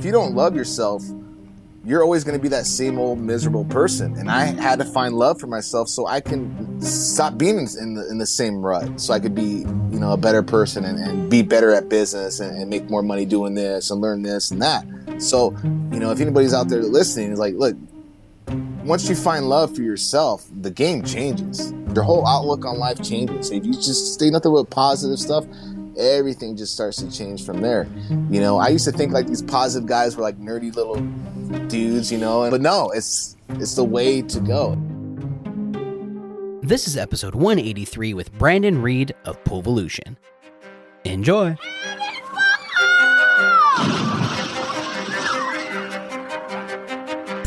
you don't love yourself, you're always going to be that same old miserable person. And I had to find love for myself so I can stop being in the same rut, so I could be, a better person and be better at business and make more money doing this and learn this and that. So, if anybody's out there listening, is like, look, once you find love for yourself, the game changes. Your whole outlook on life changes. So if you just stay nothing but positive stuff, everything just starts to change from there. I used to think like these positive guys were like nerdy little dudes, but no, it's the way to go. This is episode 183 with Brandon Reed of Pool Volution. Enjoy.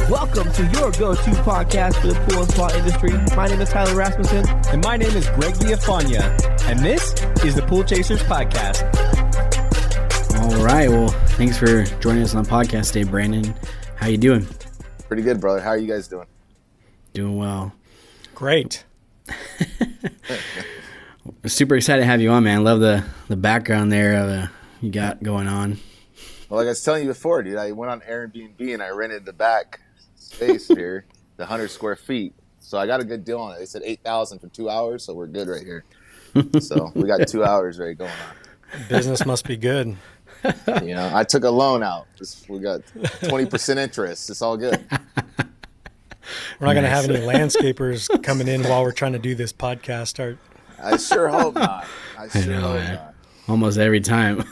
Welcome to your go-to podcast for the pool and spa industry. My name is Tyler Rasmussen. And my name is Greg Villafania. And this is the Pool Chasers Podcast. All right. Well, thanks for joining us on the podcast today, Brandon. How you doing? Pretty good, brother. How are you guys doing? Doing well. Great. Super excited to have you on, man. Love the background there you got going on. Well, like I was telling you before, dude, I went on Airbnb and I rented the back space here, the 100 square feet. So I got a good deal on it. They said $8,000 for 2 hours, so we're good right here. So we got 2 hours right going on. Business must be good. I took a loan out. We got 20% interest. It's all good. We're not going to have any landscapers coming in while we're trying to do this podcast. I sure hope not. I sure hope not. Almost every time.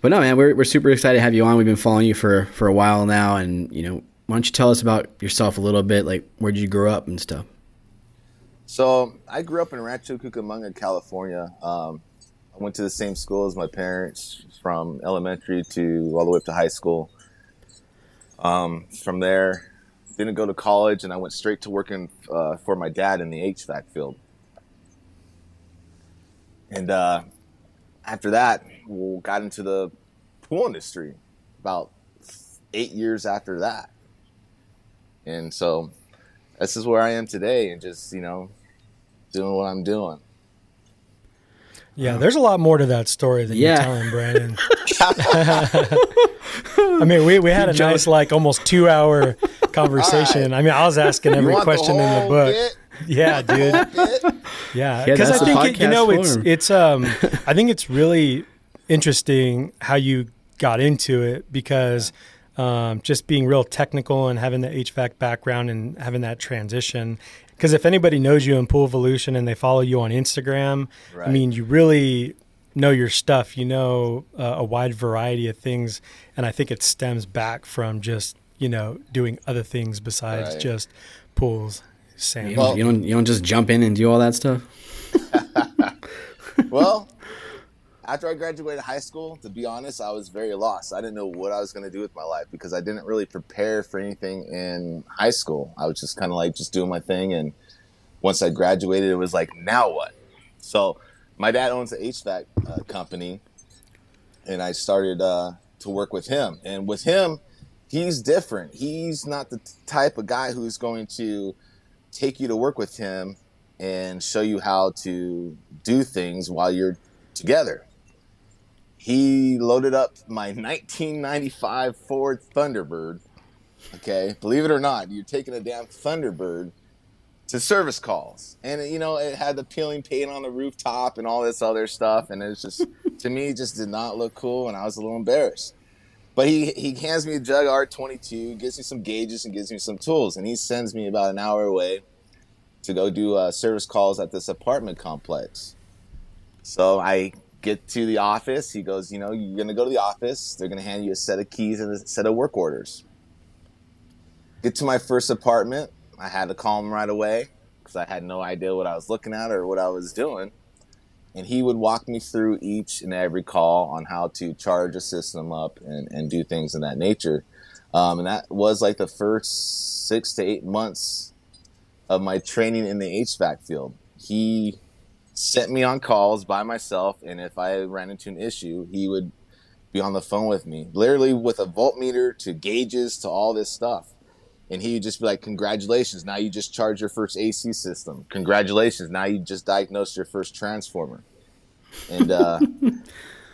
But no, man, we're super excited to have you on. We've been following you for a while now, and why don't you tell us about yourself a little bit? Like, where did you grow up and stuff? So I grew up in Rancho Cucamonga, California. I went to the same school as my parents from elementary to all the way up to high school. From there, didn't go to college, and I went straight to working for my dad in the HVAC field. And after that, we got into the pool industry about 8 years after that. And so this is where I am today, and just, doing what I'm doing. Yeah, there's a lot more to that story than you're telling, Brandon. I mean, we had a nice, almost 2 hour conversation. Right. I mean, I was asking every question in the book. Yeah, dude. Yeah, because I think it's I think it's really interesting how you got into it, because just being real technical and having the HVAC background and having that transition. Because if anybody knows you in Pool Volution and they follow you on Instagram, right. I mean, you really know your stuff. You know a wide variety of things, and I think it stems back from just doing other things besides just pools. Sand. You don't just jump in and do all that stuff? Well, after I graduated high school, to be honest, I was very lost. I didn't know what I was going to do with my life, because I didn't really prepare for anything in high school. I was just kind of just doing my thing. And once I graduated, it was like, now what? So my dad owns an HVAC company, and I started to work with him. And with him, he's different. He's not the type of guy who's going to take you to work with him and show you how to do things while you're together. He loaded up my 1995 Ford Thunderbird. Okay, believe it or not, you're taking a damn Thunderbird to service calls, and it had the peeling paint on the rooftop and all this other stuff, and it's just to me, it just did not look cool, and I was a little embarrassed. But he hands me a jug R22, gives me some gauges and gives me some tools, and he sends me about an hour away to go do service calls at this apartment complex. So I get to the office. He goes, you're going to go to the office. They're going to hand you a set of keys and a set of work orders. Get to my first apartment. I had to call him right away because I had no idea what I was looking at or what I was doing. And he would walk me through each and every call on how to charge a system up and do things in that nature. And that was like the first 6 to 8 months of my training in the HVAC field. He sent me on calls by myself, and if I ran into an issue, he would be on the phone with me, literally with a voltmeter to gauges to all this stuff. And he would just be like, congratulations, now you just charged your first AC system. Congratulations, now you just diagnosed your first transformer. And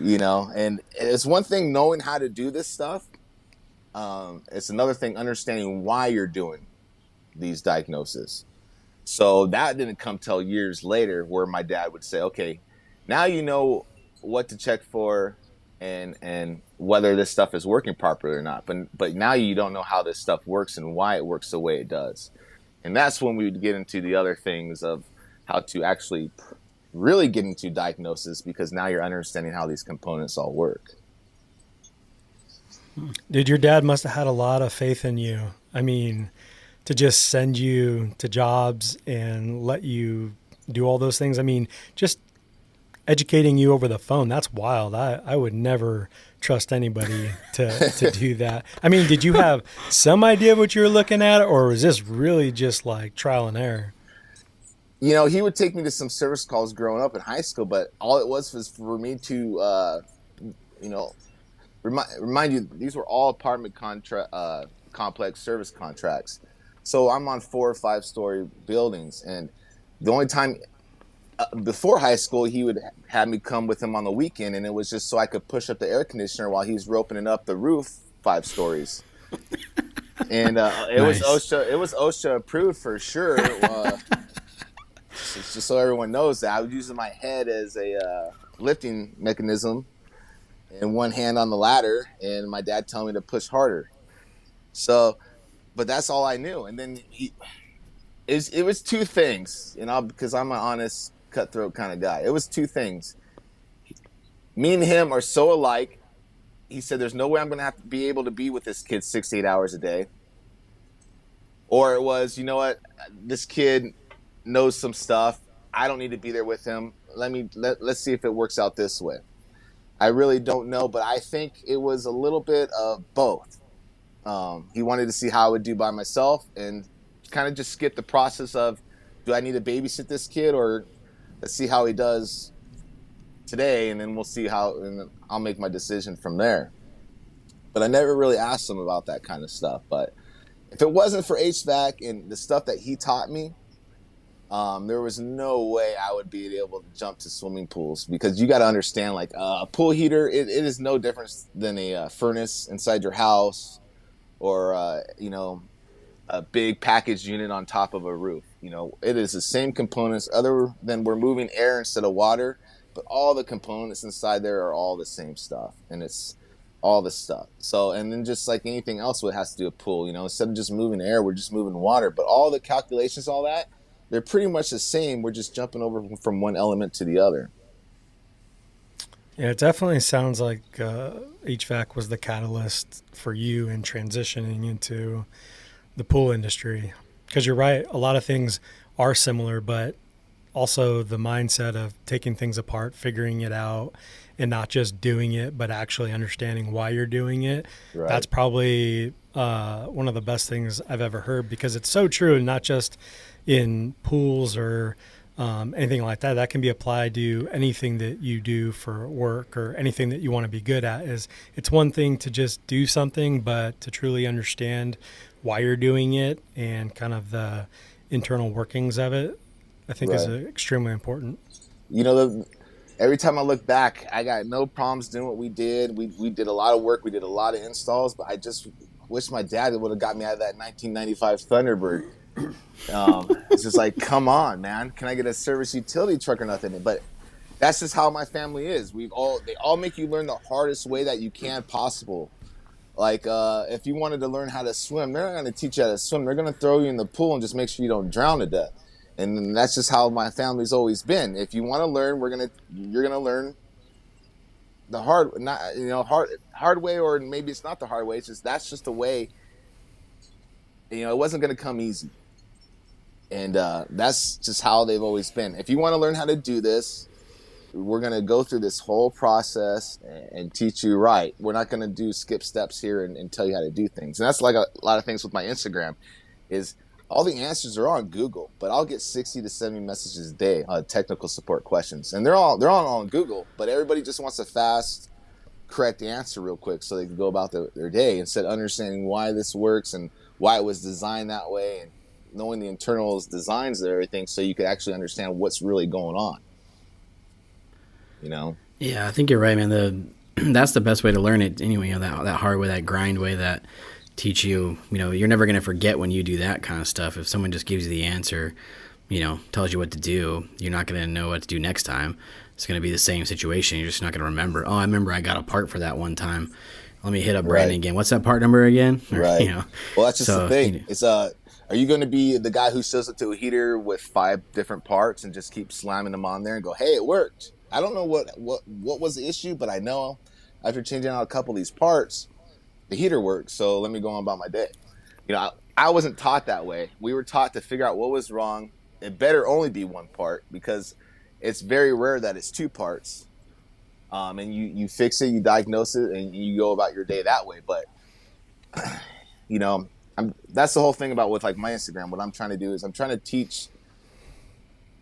And it's one thing knowing how to do this stuff. It's another thing understanding why you're doing these diagnoses. So that didn't come till years later, where my dad would say, okay, now you know what to check for and whether this stuff is working properly or not. But now you don't know how this stuff works and why it works the way it does. And that's when we would get into the other things of how to actually really get into diagnosis, because now you're understanding how these components all work. Dude, your dad must have had a lot of faith in you. I mean, to just send you to jobs and let you do all those things. I mean, just educating you over the phone, that's wild. I would never trust anybody to do that. I mean, did you have some idea of what you were looking at, or was this really just like trial and error? He would take me to some service calls growing up in high school, but all it was for me to, remind you, these were all apartment complex service contracts. So I'm on 4 or 5 story buildings, and the only time before high school, he would have me come with him on the weekend, and it was just so I could push up the air conditioner while he's roping up the roof 5 stories. And it was OSHA approved for sure. Just so everyone knows that I was using my head as a lifting mechanism and one hand on the ladder, and my dad telling me to push harder. So, but that's all I knew. And then it was 2 things, because I'm an honest, cutthroat kind of guy. It was 2 things. Me and him are so alike. He said, there's no way I'm going to have to be able to be with this kid 6 to 8 hours a day. Or it was, you know what, this kid knows some stuff. I don't need to be there with him. Let's see if it works out this way. I really don't know, but I think it was a little bit of both. He wanted to see how I would do by myself and kind of just skip the process of, do I need to babysit this kid, or let's see how he does today, and then we'll see and I'll make my decision from there. But I never really asked him about that kind of stuff. But if it wasn't for HVAC and the stuff that he taught me, there was no way I would be able to jump to swimming pools, because you got to understand, like a pool heater, it is no different than a furnace inside your house, or a big package unit on top of a roof. It is the same components, other than we're moving air instead of water, but all the components inside there are all the same stuff, and it's all the stuff. So, and then just like anything else, what has to do with pool, instead of just moving air, we're just moving water, but all the calculations, all that, they're pretty much the same. We're just jumping over from one element to the other. Yeah, it definitely sounds like HVAC was the catalyst for you in transitioning into the pool industry. Because you're right, a lot of things are similar, but also the mindset of taking things apart, figuring it out, and not just doing it, but actually understanding why you're doing it. Right. That's probably one of the best things I've ever heard, because it's so true, and not just in pools or anything like that. That can be applied to anything that you do for work or anything that you want to be good at. It's one thing to just do something, but to truly understand why you're doing it and kind of the internal workings of it, I think is extremely important. Every time I look back, I got no problems doing what we did. We did a lot of work. We did a lot of installs, but I just wish my dad would have got me out of that 1995 Thunderbird. It's just like, come on, man. Can I get a service utility truck or nothing? But that's just how my family is. They all make you learn the hardest way that you can possible. Like, if you wanted to learn how to swim, they're not going to teach you how to swim. They're going to throw you in the pool and just make sure you don't drown to death. And that's just how my family's always been. If you want to learn, you're gonna learn the hard way, or maybe it's not the hard way. That's just the way. It wasn't gonna come easy, and that's just how they've always been. If you want to learn how to do this, we're gonna go through this whole process and teach you right. We're not gonna do skip steps here and tell you how to do things. And that's like a lot of things with my Instagram, is all the answers are on Google, but I'll get 60 to 70 messages a day on technical support questions. And they're all on Google, but everybody just wants a fast, correct answer real quick so they can go about their day, instead of understanding why this works and why it was designed that way, and knowing the internal designs of everything so you could actually understand what's really going on. Yeah, I think you're right, man. That's the best way to learn it anyway, that hard way, that grind way, that teach you, you're never going to forget when you do that kind of stuff. If someone just gives you the answer, tells you what to do, you're not going to know what to do next time. It's going to be the same situation. You're just not going to remember. Oh, I remember I got a part for that one time. Let me hit up Brandon again. What's that part number again? Right. Well, that's just the thing. It's are you going to be the guy who shows up to a heater with 5 different parts and just keep slamming them on there and go, hey, it worked? I don't know what was the issue, but I know after changing out a couple of these parts, the heater works. So let me go on about my day. I wasn't taught that way. We were taught to figure out what was wrong. It better only be one part, because it's very rare that it's 2 parts. And you fix it, you diagnose it, and you go about your day that way. But, that's the whole thing about with like my Instagram. What I'm trying to do is I'm trying to teach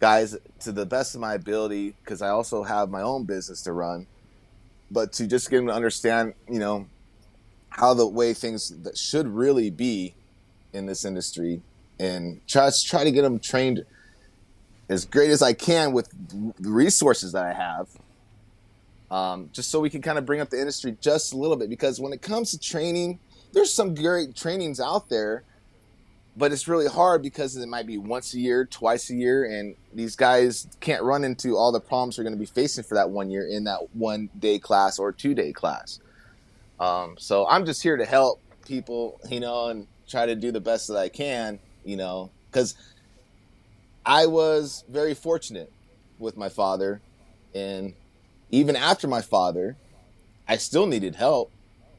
guys to the best of my ability, because I also have my own business to run, but to just get them to understand, how the way things that should really be in this industry, and try to get them trained as great as I can with the resources that I have. Just so we can kind of bring up the industry just a little bit, because when it comes to training, there's some great trainings out there, but it's really hard because it might be once a year, twice a year, and these guys can't run into all the problems they're going to be facing for that 1 year in that 1-day class or 2-day class. So I'm just here to help people, and try to do the best that I can, because I was very fortunate with my father, and even after my father, I still needed help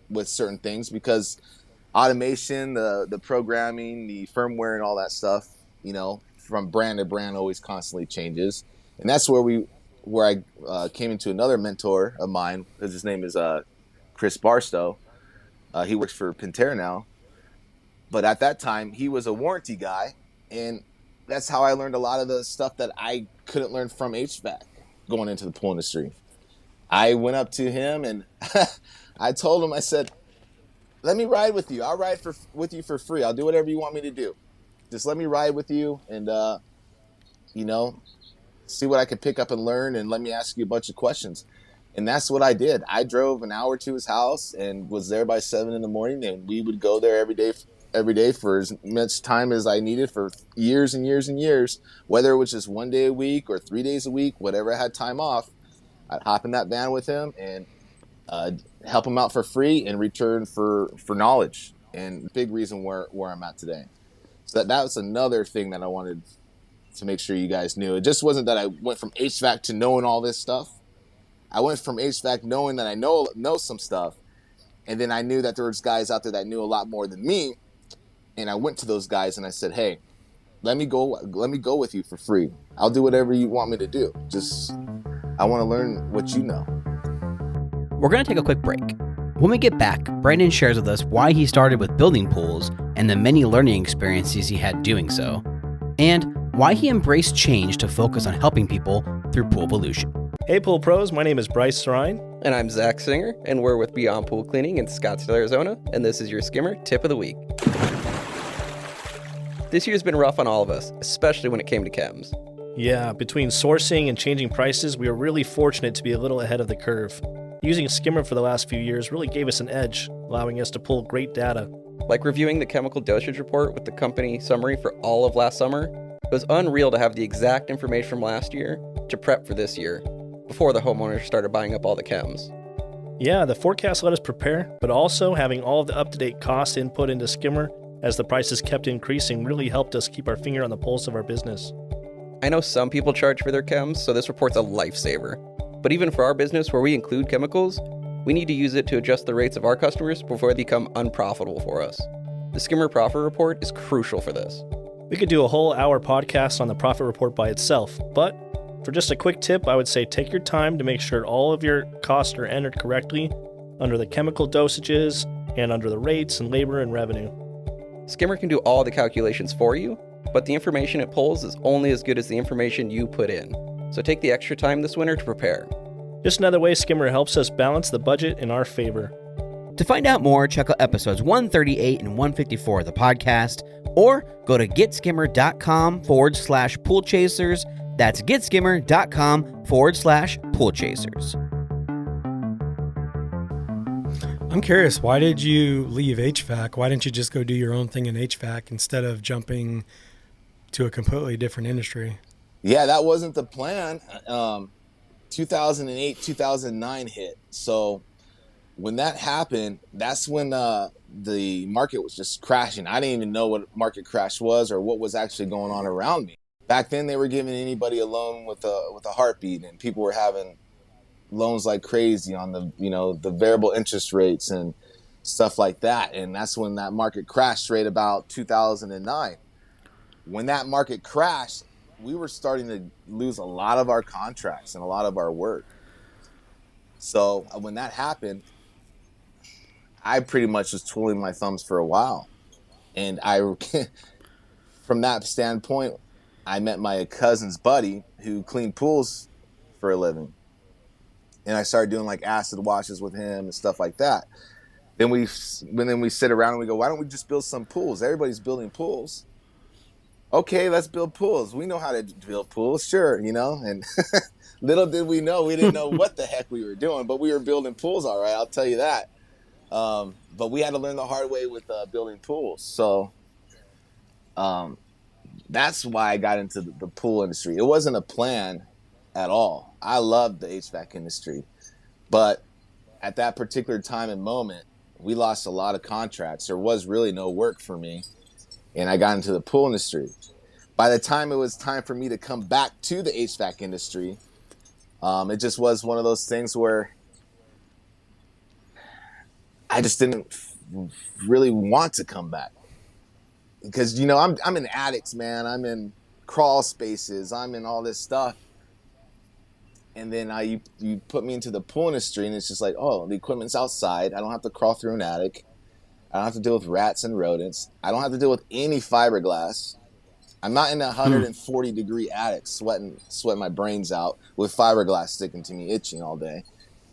with certain things, because automation, the programming, the firmware, and all that stuff, from brand to brand always constantly changes. And that's where I came into another mentor of mine, because his name is Chris Barstow. He works for Pentair now, but at that time he was a warranty guy, and that's how I learned a lot of the stuff that I couldn't learn from HVAC going into the pool industry. I went up to him and I told him, I said, let me ride with you. I'll ride with you for free. I'll do whatever you want me to do. Just let me ride with you and, see what I could pick up and learn, and let me ask you a bunch of questions. And that's what I did. I drove an hour to his house and was there by 7 a.m, and we would go there every day for as much time as I needed for years and years and years, whether it was just 1 day a week or 3 days a week, whatever I had time off. I'd hop in that van with him and help him out for free in return for knowledge, and big reason where I'm at today. So that was another thing that I wanted to make sure you guys knew. It just wasn't that I went from HVAC to knowing all this stuff. I went from HVAC knowing that I know some stuff, and then I knew that there was guys out there that knew a lot more than me, and I went to those guys and I said, hey, let me go with you for free. I'll do whatever you want me to do. Just, I want to learn what you know. We're going to take a quick break. When we get back, Brandon shares with us why he started with building pools and the many learning experiences he had doing so, and why he embraced change to focus on helping people through Pool Volution. Hey Pool Pros, my name is Bryce Ryan. And I'm Zach Singer, and we're with Beyond Pool Cleaning in Scottsdale, Arizona, and this is your Skimmer Tip of the Week. This year's been rough on all of us, especially when it came to chems. Yeah, between sourcing and changing prices, we are really fortunate to be a little ahead of the curve. Using a skimmer for the last few years really gave us an edge, allowing us to pull great data. Like reviewing the chemical dosage report with the company summary for all of last summer, it was unreal to have the exact information from last year to prep for this year, before the homeowners started buying up all the chems. Yeah, the forecast let us prepare, but also having all of the up-to-date cost input into skimmer as the prices kept increasing really helped us keep our finger on the pulse of our business. I know some people charge for their chems, so this report's a lifesaver. But even for our business where we include chemicals, we need to use it to adjust the rates of our customers before they become unprofitable for us. The Skimmer Profit Report is crucial for this. We could do a whole hour podcast on the profit report by itself, but for just a quick tip, I would say take your time to make sure all of your costs are entered correctly under the chemical dosages and under the rates and labor and revenue. Skimmer can do all the calculations for you, but the information it pulls is only as good as the information you put in. So take the extra time this winter to prepare. Just another way Skimmer helps us balance the budget in our favor. To find out more, check out episodes 138 and 154 of the podcast, or go to getskimmer.com/pool chasers. That's getskimmer.com/pool chasers. I'm curious, why did you leave HVAC? Why didn't you just go do your own thing in HVAC instead of jumping to a completely different industry? Yeah, that wasn't the plan. 2008, 2009 hit. So when that happened, that's when the market was just crashing. I didn't even know what market crash was or what was actually going on around me. Back then, they were giving anybody a loan with a heartbeat, and people were having loans like crazy on the variable interest rates and stuff like that. And that's when that market crashed right about 2009. When that market crashed, we were starting to lose a lot of our contracts and a lot of our work. So when that happened, I pretty much was twiddling my thumbs for a while. And from that standpoint, I met my cousin's buddy who cleaned pools for a living. And I started doing like acid washes with him and stuff like that. Then we sit around and we go, why don't we just build some pools? Everybody's building pools. Okay, let's build pools. We know how to build pools, sure, And little did we know, we didn't know what the heck we were doing, but we were building pools, all right, I'll tell you that. But we had to learn the hard way with building pools. So that's why I got into the pool industry. It wasn't a plan at all. I loved the HVAC industry, but at that particular time and moment, we lost a lot of contracts. There was really no work for me, and I got into the pool industry. By the time it was time for me to come back to the HVAC industry, it just was one of those things where I just didn't really want to come back. Because, I'm in attics, man. I'm in crawl spaces. I'm in all this stuff. And then you put me into the pool industry, and it's just like, oh, the equipment's outside. I don't have to crawl through an attic. I don't have to deal with rats and rodents. I don't have to deal with any fiberglass. I'm not in a 140-degree attic sweating my brains out with fiberglass sticking to me, itching all day.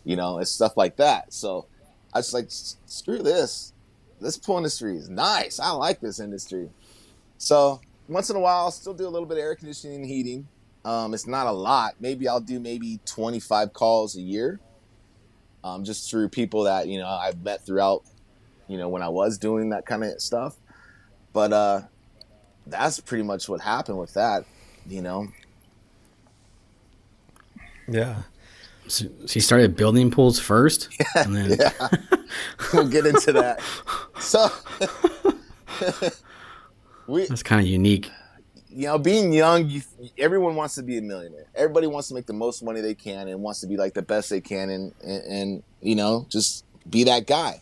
It's stuff like that. So I was like, screw this. This pool industry is nice. I like this industry. So once in a while, I'll still do a little bit of air conditioning and heating. It's not a lot. Maybe I'll do 25 calls a year, just through people that, I've met throughout, when I was doing that kind of stuff. But that's pretty much what happened with that, Yeah. So you started building pools first? Yeah, and then... yeah. We'll get into that. So that's kind of unique. Being young, everyone wants to be a millionaire. Everybody wants to make the most money they can and wants to be like the best they can and just be that guy.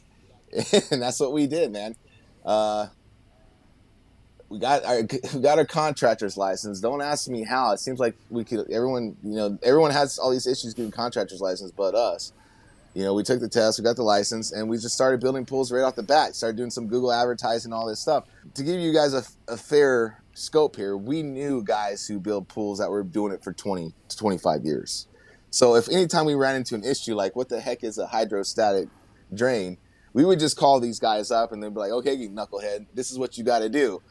And that's what we did, man. We got our contractor's license. Don't ask me how. It seems like everyone has all these issues getting contractor's license but us. We took the test, we got the license, and we just started building pools right off the bat. Started doing some Google advertising, all this stuff. To give you guys a fair scope here, we knew guys who build pools that were doing it for 20 to 25 years. So if anytime we ran into an issue like what the heck is a hydrostatic drain, we would just call these guys up and they'd be like, okay, you knucklehead, this is what you got to do.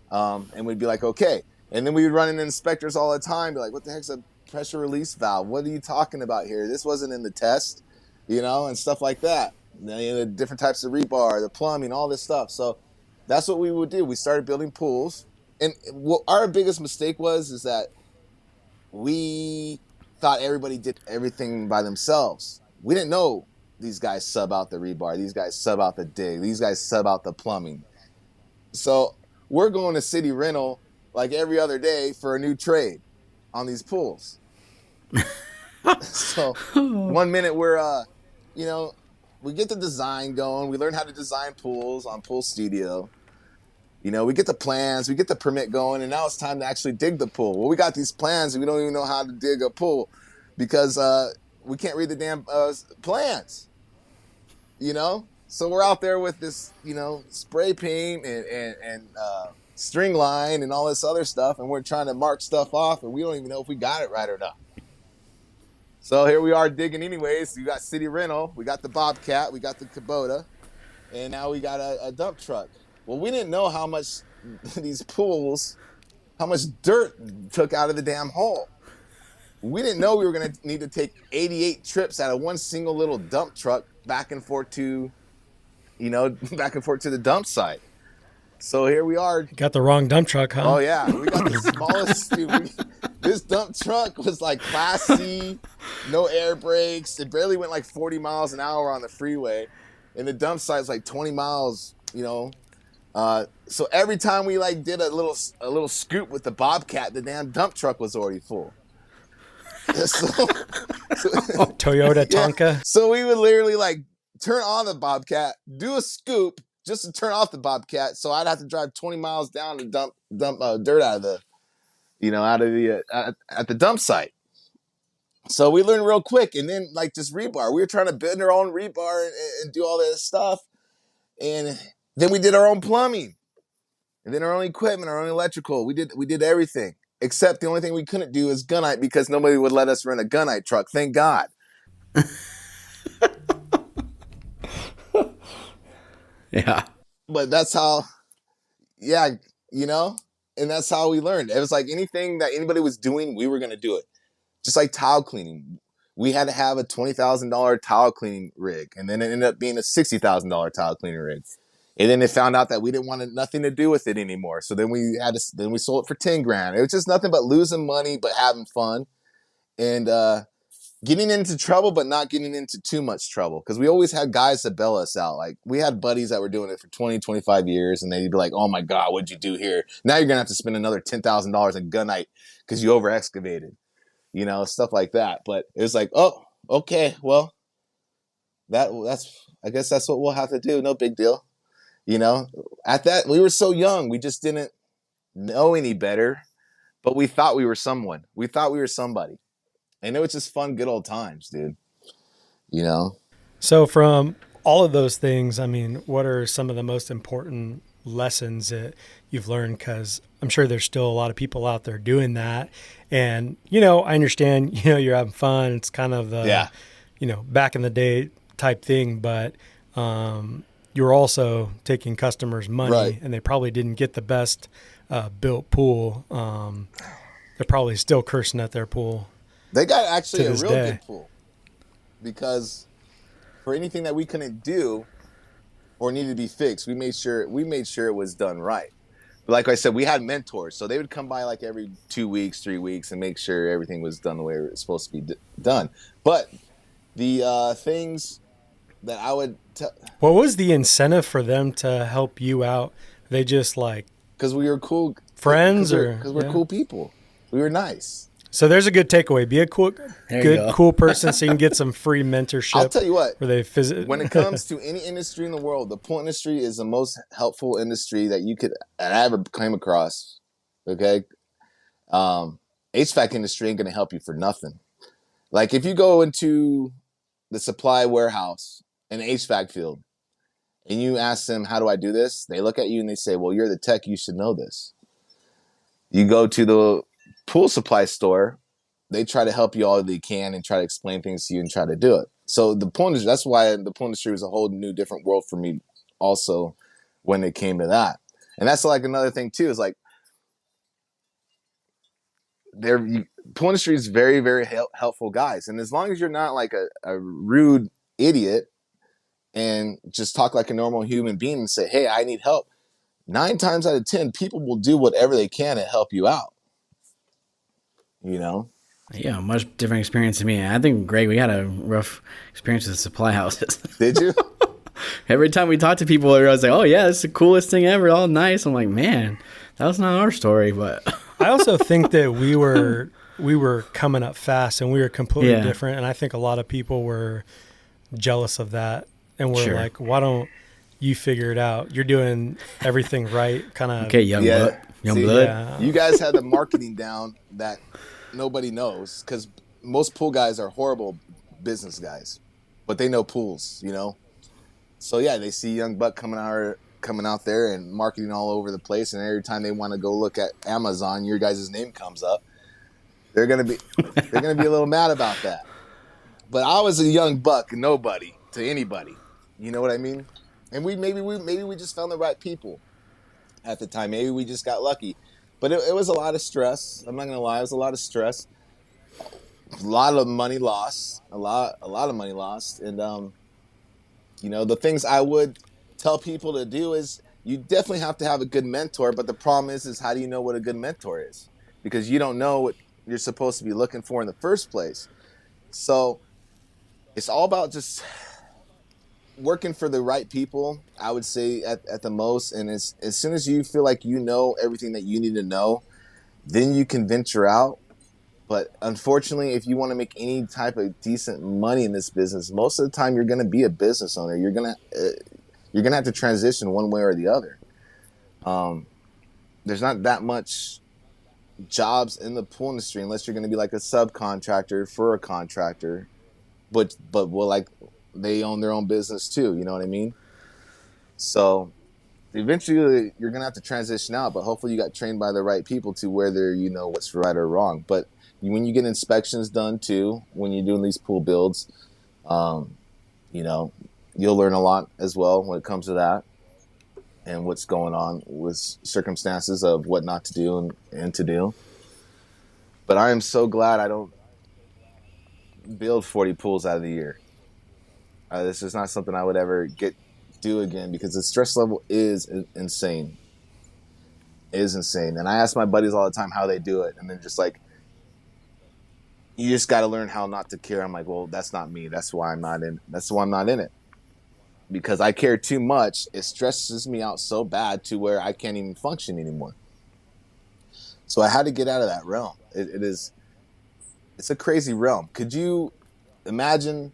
And we'd be like, okay. And then we would run into inspectors all the time, be like, what the heck's a pressure release valve? What are you talking about here? This wasn't in the test, and stuff like that. The different types of rebar, the plumbing, all this stuff. So that's what we would do. We started building pools. And what our biggest mistake is that we thought everybody did everything by themselves. We didn't know these guys sub out the rebar. These guys sub out the dig. These guys sub out the plumbing. So we're going to city rental like every other day for a new trade on these pools. So one minute we're, we get the design going. We learn how to design pools on Pool Studio. We get the plans, we get the permit going, and now it's time to actually dig the pool. Well, we got these plans, and we don't even know how to dig a pool because we can't read the damn plans, So we're out there with this, spray paint and string line and all this other stuff, and we're trying to mark stuff off, and we don't even know if we got it right or not. So here we are digging anyways. We got city rental, we got the Bobcat, we got the Kubota, and now we got a dump truck. Well, we didn't know how much these pools, how much dirt took out of the damn hole. We didn't know we were going to need to take 88 trips out of one single little dump truck back and forth to back and forth to the dump site. So here we are. Got the wrong dump truck, huh? Oh yeah, we got the smallest. This dump truck was like Class C, no air brakes. It barely went like 40 miles an hour on the freeway, and the dump site's like 20 miles. So every time we like did a little scoop with the Bobcat, the damn dump truck was already full. Toyota Tonka. Yeah. So we would literally like turn on the Bobcat, do a scoop just to turn off the Bobcat. So I'd have to drive 20 miles down to dump dirt out of the, at the dump site. So we learned real quick, and then like just rebar. We were trying to build our own rebar and do all this stuff, and then we did our own plumbing, and then our own equipment, our own electrical. We did everything. Except the only thing we couldn't do is gunite because nobody would let us rent a gunite truck. Thank God. Yeah. But that's how, and that's how we learned. It was like anything that anybody was doing, we were going to do it. Just like tile cleaning. We had to have a $20,000 tile cleaning rig. And then it ended up being a $60,000 tile cleaning rig. And then they found out that we didn't want nothing to do with it anymore. So then we sold it for 10 grand. It was just nothing but losing money, but having fun and getting into trouble, but not getting into too much trouble. Because we always had guys that bail us out. Like we had buddies that were doing it for 20, 25 years. And they'd be like, oh my God, what'd you do here? Now you're going to have to spend another $10,000 in gunite because you over excavated, stuff like that. But it was like, oh, okay, well, I guess that's what we'll have to do. No big deal. At that, we were so young. We just didn't know any better, but we thought we were someone. We thought we were somebody. And it was just fun, good old times, dude. So from all of those things, I mean, what are some of the most important lessons that you've learned? Because I'm sure there's still a lot of people out there doing that. And, I understand, you're having fun. It's kind of the, back in the day type thing, but, you're also taking customers' money, right, and they probably didn't get the best built pool. They're probably still cursing at their pool. They got actually a real good pool because for anything that we couldn't do or needed to be fixed, we made sure it was done right. But like I said, we had mentors, so they would come by like every 2 weeks, 3 weeks, and make sure everything was done the way it was supposed to be done. But the things that I would what was the incentive for them to help you out? They just like because we were cool friends, because we're cool people. We were nice. So there's a good takeaway: be a cool person, so you can get some free mentorship. I'll tell you what. Where they visit. When it comes to any industry in the world, the pool industry is the most helpful industry that you could ever came across. Okay, HVAC industry ain't gonna help you for nothing. Like if you go into the supply warehouse in the HVAC field, and you ask them, how do I do this? They look at you and they say, well, you're the tech. You should know this. You go to the pool supply store. They try to help you all they can and try to explain things to you and try to do it. So the pool industry, that's why the pool industry was a whole new different world for me also when it came to that. And that's like another thing too, is like pool industry is very, very helpful guys. And as long as you're not like a rude idiot and just talk like a normal human being and say, hey, I need help. 9 times out of 10, people will do whatever they can to help you out. Yeah, much different experience than me. I think, Greg, we had a rough experience with supply houses. Did you? Every time we talked to people, I was like, oh, yeah, this is the coolest thing ever. All nice. I'm like, man, that was not our story. But I also think that we were coming up fast and we were completely different. And I think a lot of people were jealous of that. And we're like, why don't you figure it out? You're doing everything right. Kind of. Okay, young blood. Yeah. You guys had the marketing down that nobody knows because most pool guys are horrible business guys, but they know pools, So yeah, they see young buck coming out there and marketing all over the place, and every time they want to go look at Amazon, your guys' name comes up. They're gonna be a little mad about that. But I was a young buck, nobody to anybody. You know what I mean? And maybe we just found the right people at the time. Maybe we just got lucky. But it was a lot of stress. I'm not gonna lie, it was a lot of stress. A lot of money lost. A lot of money lost. And the things I would tell people to do is you definitely have to have a good mentor. But the problem is how do you know what a good mentor is? Because you don't know what you're supposed to be looking for in the first place. So it's all about just working for the right people, I would say at the most. And as soon as you feel like you know everything that you need to know, then you can venture out. But unfortunately, if you want to make any type of decent money in this business, most of the time you're going to be a business owner. You're going to have to transition one way or the other. There's not that much jobs in the pool industry unless you're going to be like a subcontractor for a contractor, but well, like they own their own business too. You know what I mean? So eventually you're going to have to transition out, but hopefully you got trained by the right people to whether you know what's right or wrong. But when you get inspections done too, when you're doing these pool builds, you know, you'll learn a lot as well when it comes to that and what's going on with circumstances of what not to do and to do. But I am so glad I don't build 40 pools out of the year. This is not something I would ever do again because the stress level is insane. It is insane. And I ask my buddies all the time how they do it. And they're just like, you just got to learn how not to care. I'm like, well, that's not me. That's why I'm not in it. Because I care too much. It stresses me out so bad to where I can't even function anymore. So I had to get out of that realm. It's a crazy realm. Could you imagine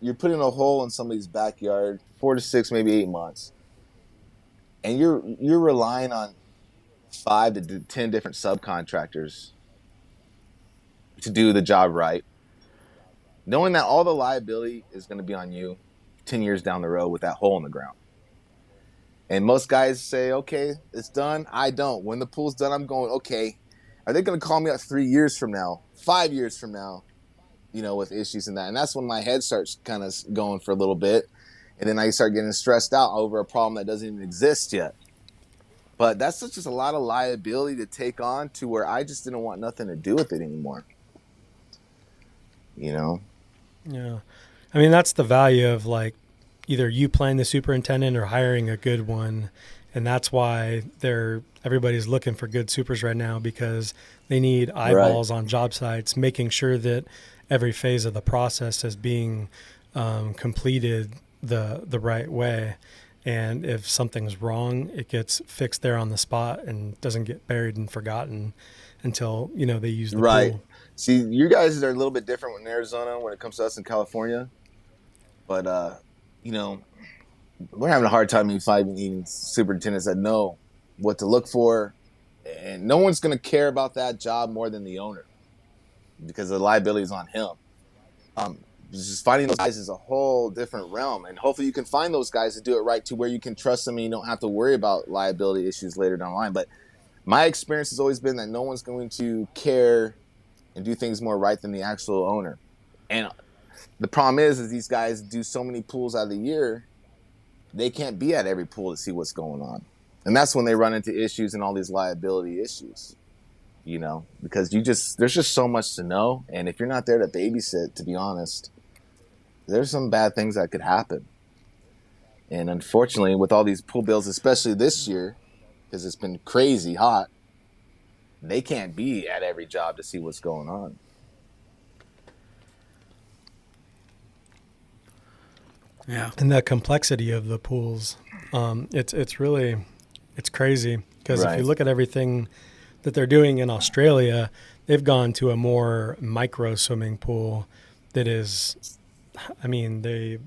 you're putting a hole in somebody's backyard 4 to 6, maybe 8 months, and you're relying on 5 to 10 different subcontractors to do the job right, knowing that all the liability is going to be on you 10 years down the road with that hole in the ground. And most guys say, okay, it's done. I don't. When the pool's done, I'm going, okay, are they going to call me up 3 years from now, 5 years from now, you know, with issues and that? And that's when my head starts kind of going for a little bit. And then I start getting stressed out over a problem that doesn't even exist yet. But that's just a lot of liability to take on to where I just didn't want nothing to do with it anymore. You know? Yeah. I mean, that's the value of like either you playing the superintendent or hiring a good one. And that's why everybody's looking for good supers right now because they need eyeballs on job sites, making sure that every phase of the process is being completed the right way. And if something's wrong, it gets fixed there on the spot and doesn't get buried and forgotten until, you know, they use the pool. See, you guys are a little bit different in Arizona when it comes to us in California. But, you know, we're having a hard time finding superintendents that know what to look for. And no one's going to care about that job more than the owner because the liability is on him. Just finding those guys is a whole different realm. And hopefully you can find those guys to do it right to where you can trust them and you don't have to worry about liability issues later down the line. But my experience has always been that no one's going to care and do things more right than the actual owner. And the problem is these guys do so many pools out of the year, they can't be at every pool to see what's going on. And that's when they run into issues and all these liability issues, you know, because there's just so much to know. And if you're not there to babysit, to be honest, there's some bad things that could happen. And unfortunately, with all these pool bills, especially this year, because it's been crazy hot, they can't be at every job to see what's going on. Yeah. And the complexity of the pools, it's crazy because if you look at everything that they're doing in Australia, they've gone to a more micro swimming pool that is, they're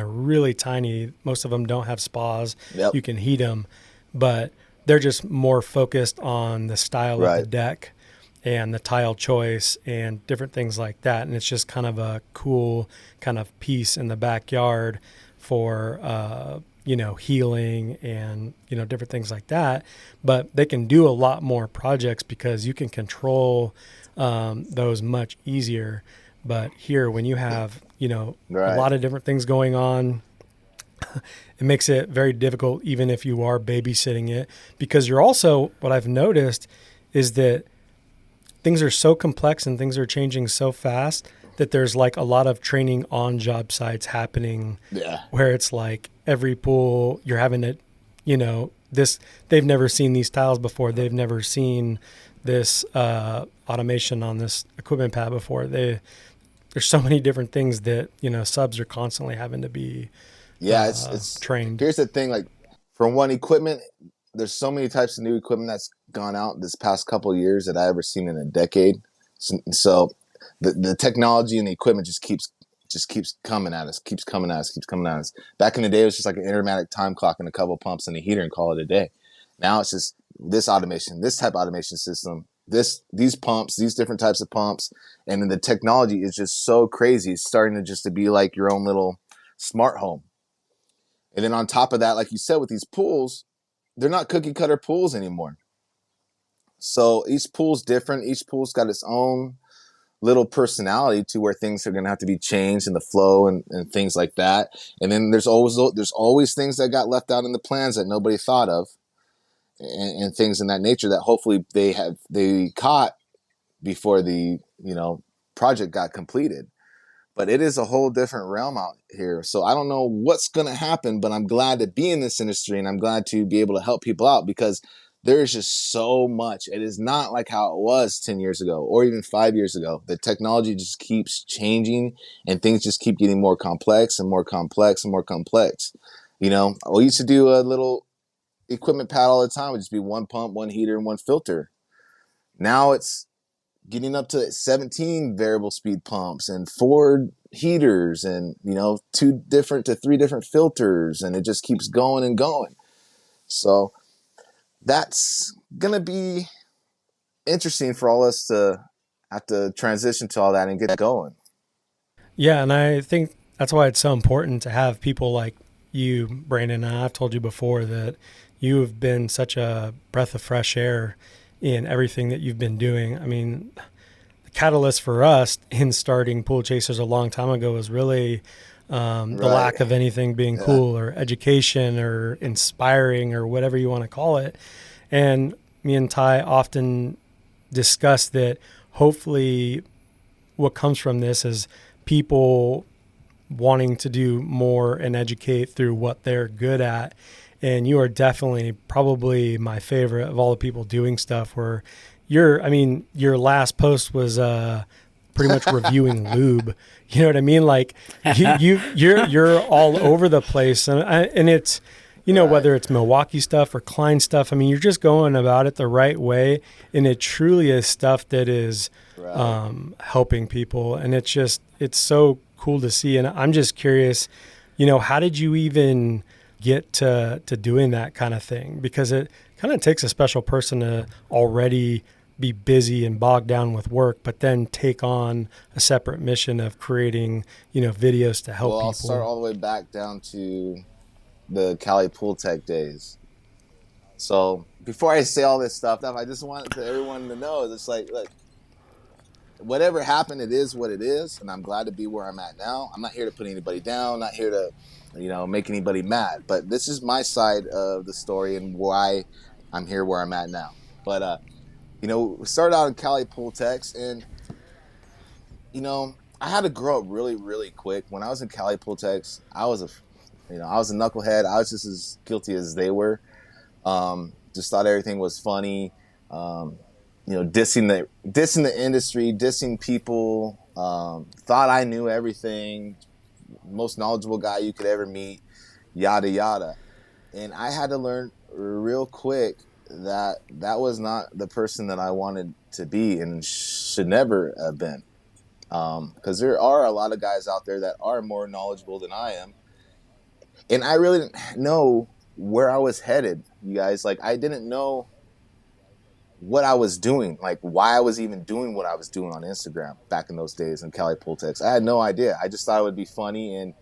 really tiny. Most of them don't have spas. Yep. You can heat them, but they're just more focused on the style of the deck and the tile choice and different things like that. And it's just kind of a cool kind of piece in the backyard for, healing and, different things like that. But they can do a lot more projects because you can control those much easier. But here, when you have, a lot of different things going on, it makes it very difficult, even if you are babysitting it, because you're also, what I've noticed is that things are so complex and things are changing so fast that there's like a lot of training on job sites happening. Yeah. Where it's like every pool you're having to, you know, this, they've never seen these tiles before. They've never seen this automation on this equipment pad before. There's so many different things that, you know, subs are constantly having to be it's trained. Here's the thing, like from one equipment, there's so many types of new equipment that's gone out this past couple of years that I ever seen in a decade. So the technology and the equipment just keeps coming at us. Back in the day, it was just like an automatic time clock and a couple pumps and a heater and call it a day. Now it's just this automation, this type of automation system, these pumps, these different types of pumps, and then the technology is just so crazy. It's starting to just to be like your own little smart home. And then on top of that, like you said, with these pools, they're not cookie cutter pools anymore. So each pool's different. Each pool's got its own little personality to where things are going to have to be changed in the flow and things like that. And then there's always things that got left out in the plans that nobody thought of, and things in that nature that hopefully they caught before the, you know, project got completed. But it is a whole different realm out here. So I don't know what's going to happen, but I'm glad to be in this industry, and I'm glad to be able to help people out, because there is just so much. It is not like how it was 10 years ago or even 5 years ago. The technology just keeps changing, and things just keep getting more complex and more complex and more complex. You know, we used to do a little equipment pad all the time. It would just be one pump, one heater, and one filter. Now it's getting up to 17 variable speed pumps and 4 heaters and, you know, 2 to 3 different filters, and it just keeps going and going. So that's going to be interesting for all us to have to transition to all that and get going. Yeah, and I think that's why it's so important to have people like you, Brandon. And I've told you before that you have been such a breath of fresh air in everything that you've been doing. I mean, the catalyst for us in starting Pool Chasers a long time ago was really the lack of anything being cool or education or inspiring or whatever you want to call it. And me and Ty often discuss that hopefully what comes from this is people wanting to do more and educate through what they're good at. And you are definitely probably my favorite of all the people doing stuff, where your last post was pretty much reviewing lube. You know what I mean? Like you're all over the place, and it's, you know, whether it's Milwaukee stuff or Klein stuff. I mean, you're just going about it the right way, and it truly is stuff that is helping people, and it's so cool to see. And I'm just curious, you know, how did you even get to doing that kind of thing? Because it kind of takes a special person to already be busy and bogged down with work, but then take on a separate mission of creating, you know, videos to help people. I'll start all the way back down to the Cali Pool Tech days. So before I say all this stuff, I just want everyone to know, it's like, look, whatever happened, it is what it is, and I'm glad to be where I'm at now. I'm not here to put anybody down, not here to, you know, make anybody mad, but this is my side of the story and why I'm here where I'm at now. But you know, we started out in Cali Pool Techs, and you know, I had to grow up really, really quick. When I was in Cali Pool Techs, I was a knucklehead. I was just as guilty as they were. Just thought everything was funny. You know, dissing the industry, dissing people. Thought I knew everything. Most knowledgeable guy you could ever meet. Yada yada. And I had to learn real quick that was not the person that I wanted to be and should never have been. Because there are a lot of guys out there that are more knowledgeable than I am. And I really didn't know where I was headed, you guys. Like, I didn't know what I was doing, like why I was even doing what I was doing on Instagram back in those days in Cali Pool Techs. I had no idea. I just thought it would be funny and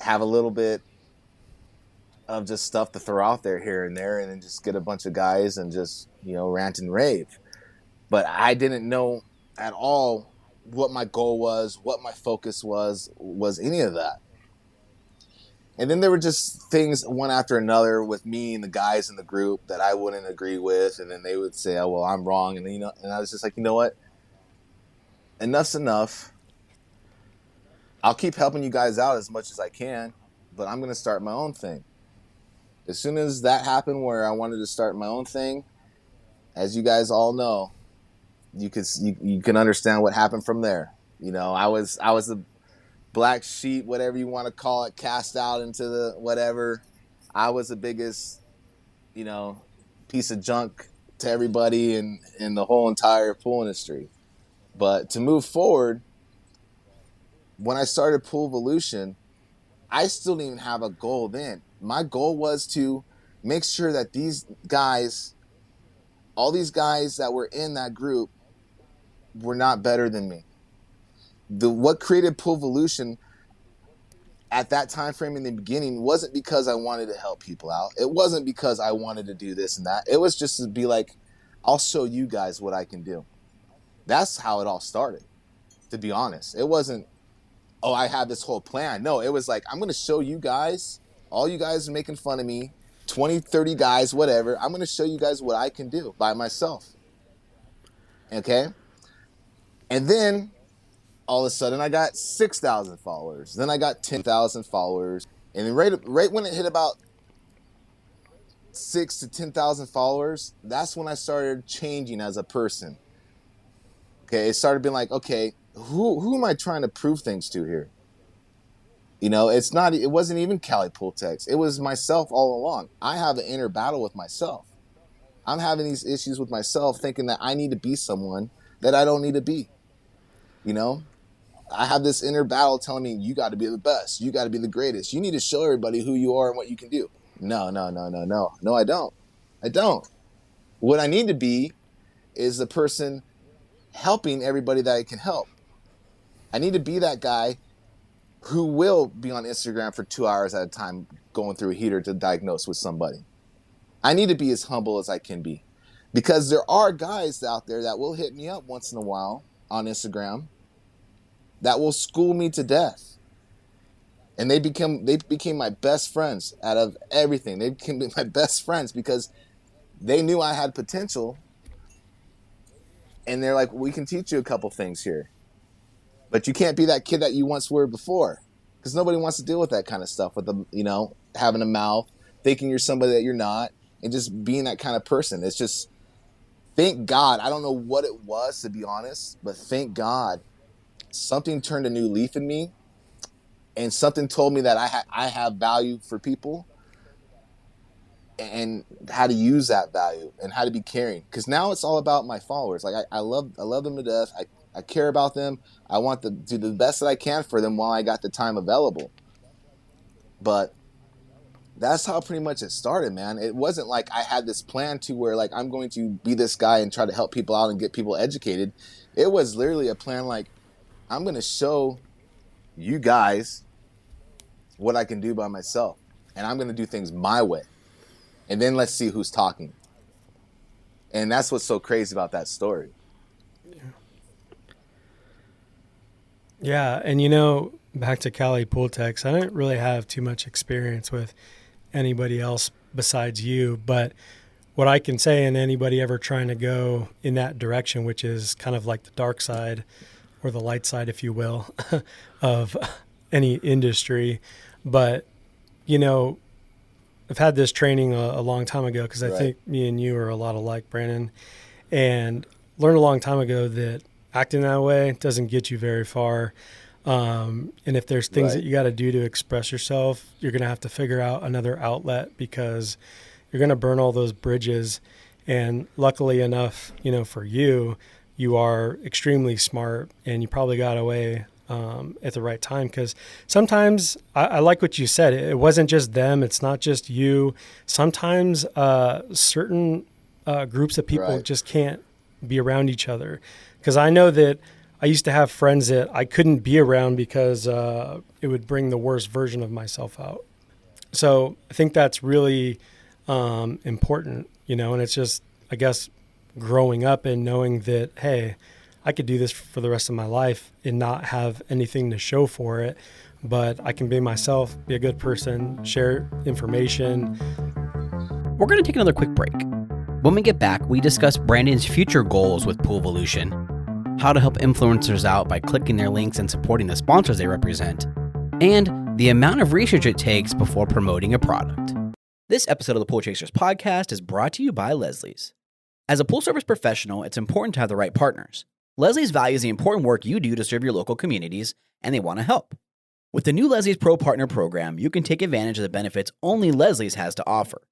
have a little bit of just stuff to throw out there here and there, and then just get a bunch of guys and just, you know, rant and rave. But I didn't know at all what my goal was, what my focus was any of that. And then there were just things one after another with me and the guys in the group that I wouldn't agree with. And then they would say, oh, well, I'm wrong. And, you know, and I was just like, you know what? Enough's enough. I'll keep helping you guys out as much as I can, but I'm going to start my own thing. As soon as that happened where I wanted to start my own thing, as you guys all know, you can understand what happened from there. You know, I was the black sheep, whatever you want to call it, cast out into the whatever. I was the biggest, you know, piece of junk to everybody in the whole entire pool industry. But to move forward, when I started Pool Volution, I still didn't even have a goal then. My goal was to make sure that these guys, all these guys that were in that group, were not better than me. What created Pool Volution at that time frame in the beginning wasn't because I wanted to help people out. It wasn't because I wanted to do this and that. It was just to be like, I'll show you guys what I can do. That's how it all started, to be honest. It wasn't, oh, I have this whole plan. No, it was like, I'm going to show you guys, all you guys are making fun of me, 20, 30 guys, whatever. I'm going to show you guys what I can do by myself. Okay? And then all of a sudden I got 6,000 followers. Then I got 10,000 followers. And then right when it hit about 6,000 to 10,000 followers, that's when I started changing as a person. Okay, it started being like, okay, who am I trying to prove things to here? You know, it wasn't even Cali Pool Techs. It was myself all along. I have an inner battle with myself. I'm having these issues with myself, thinking that I need to be someone that I don't need to be. You know, I have this inner battle telling me, you got to be the best. You got to be the greatest. You need to show everybody who you are and what you can do. No, I don't. What I need to be is the person helping everybody that I can help. I need to be that guy who will be on Instagram for 2 hours at a time going through a heater to diagnose with somebody. I need to be as humble as I can be, because there are guys out there that will hit me up once in a while on Instagram that will school me to death. And they became my best friends out of everything. They became my best friends because they knew I had potential. And they're like, we can teach you a couple things here. But you can't be that kid that you once were before. Because nobody wants to deal with that kind of stuff with the, you know, having a mouth, thinking you're somebody that you're not, and just being that kind of person. It's just, thank God. I don't know what it was, to be honest, but thank God something turned a new leaf in me, and something told me that I have value for people and how to use that value and how to be caring. Because now it's all about my followers. Like I love them to death. I care about them. I want to do the best that I can for them while I got the time available. But that's how pretty much it started, man. It wasn't like I had this plan to where like I'm going to be this guy and try to help people out and get people educated. It was literally a plan like, I'm going to show you guys what I can do by myself. And I'm going to do things my way. And then let's see who's talking. And that's what's so crazy about that story. Yeah. And, you know, back to Cali Pool Techs, I didn't really have too much experience with anybody else besides you. But what I can say, and anybody ever trying to go in that direction, which is kind of like the dark side or the light side, if you will, of any industry. But, you know, I've had this training a long time ago, because I think me and you are a lot alike, Brandon, and learned a long time ago that acting that way doesn't get you very far. And if there's things that you got to do to express yourself, you're going to have to figure out another outlet, because you're going to burn all those bridges. And luckily enough, you know, for you, you are extremely smart, and you probably got away at the right time. Because sometimes I like what you said. It wasn't just them. It's not just you. Sometimes certain groups of people just can't be around each other. Because I know that I used to have friends that I couldn't be around because it would bring the worst version of myself out. So I think that's really important, you know, and it's just, I guess, growing up and knowing that, hey, I could do this for the rest of my life and not have anything to show for it, but I can be myself, be a good person, share information. We're going to take another quick break. When we get back, we discuss Brandon's future goals with Pool Volution. how to help influencers out by clicking their links and supporting the sponsors they represent, and the amount of research it takes before promoting a product. This episode of the Pool Chasers podcast is brought to you by Leslie's. As a pool service professional, it's important to have the right partners. Leslie's values the important work you do to serve your local communities, and they want to help. With the new Leslie's Pro Partner Program, you can take advantage of the benefits only Leslie's has to offer.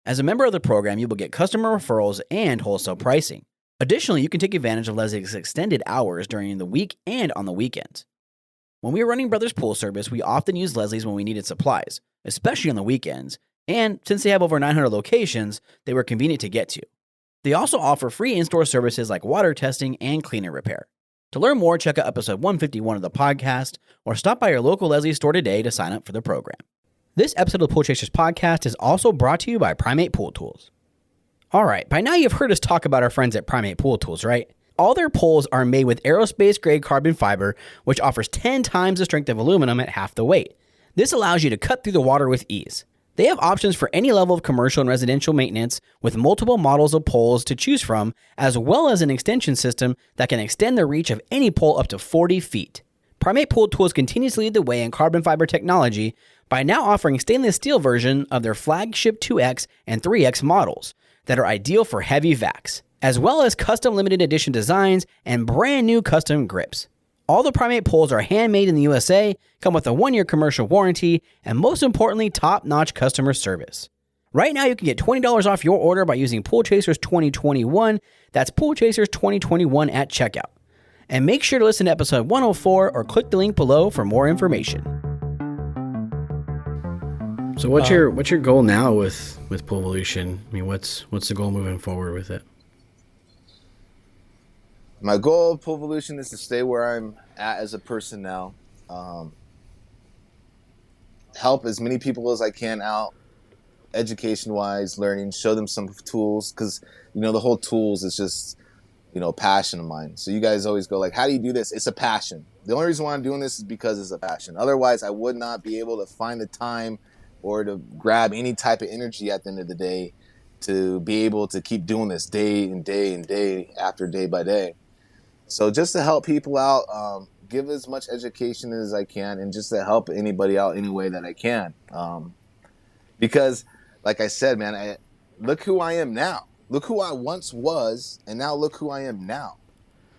As a member of the program, you will get customer referrals and wholesale pricing. Additionally, you can take advantage of Leslie's extended hours during the week and on the weekends. When we were running Brothers Pool Service, we often used Leslie's when we needed supplies, especially on the weekends, and since they have over 900 locations, they were convenient to get to. They also offer free in-store services like water testing and cleaner repair. To learn more, check out episode 151 of the podcast, or stop by your local Leslie's store today to sign up for the program. This episode of the Pool Chasers podcast is also brought to you by Primate Pool Tools. All right, by now you've heard us talk about our friends at Primate Pool Tools, right? All their poles are made with aerospace-grade carbon fiber, which offers 10 times the strength of aluminum at half the weight. This allows you to cut through the water with ease. They have options for any level of commercial and residential maintenance with multiple models of poles to choose from, as well as an extension system that can extend the reach of any pole up to 40 feet. Primate Pool Tools continues to lead the way in carbon fiber technology by now offering stainless steel version of their flagship 2X and 3X models that are ideal for heavy vacs, as well as custom limited edition designs and brand new custom grips. All the Primate poles are handmade in the USA, come with a 1-year commercial warranty, and most importantly, top-notch customer service. Right now, you can get $20 off your order by using Pool Chasers 2021. That's Pool Chasers 2021 at checkout. And make sure to listen to episode 104 or click the link below for more information. So what's your goal now with Pool Volution? I mean, what's the goal moving forward with it? My goal of Pool Volution is to stay where I'm at as a person now. Help as many people as I can out, education-wise, learning, show them some tools, because, the whole tools is just, passion of mine. So you guys always go like, how do you do this? It's a passion. The only reason why I'm doing this is because it's a passion. Otherwise, I would not be able to find the time or to grab any type of energy at the end of the day to be able to keep doing this day and day and day after day by day. So just to help people out, give as much education as I can, and just to help anybody out any way that I can. Because, like I said, man, look who I am now. Look who I once was, and now look who I am now.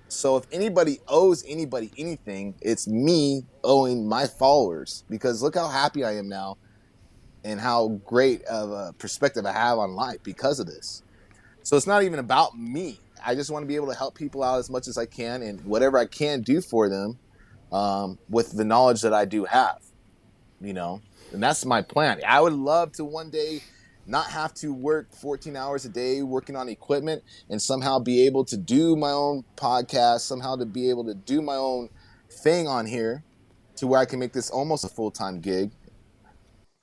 So if anybody owes anybody anything, it's me owing my followers. Because look how happy I am now, and how great of a perspective I have on life because of this. So it's not even about me. I just want to be able to help people out as much as I can, and whatever I can do for them with the knowledge that I do have, and that's my plan. I would love to one day not have to work 14 hours a day working on equipment and somehow be able to do my own podcast, somehow to be able to do my own thing on here to where I can make this almost a full-time gig.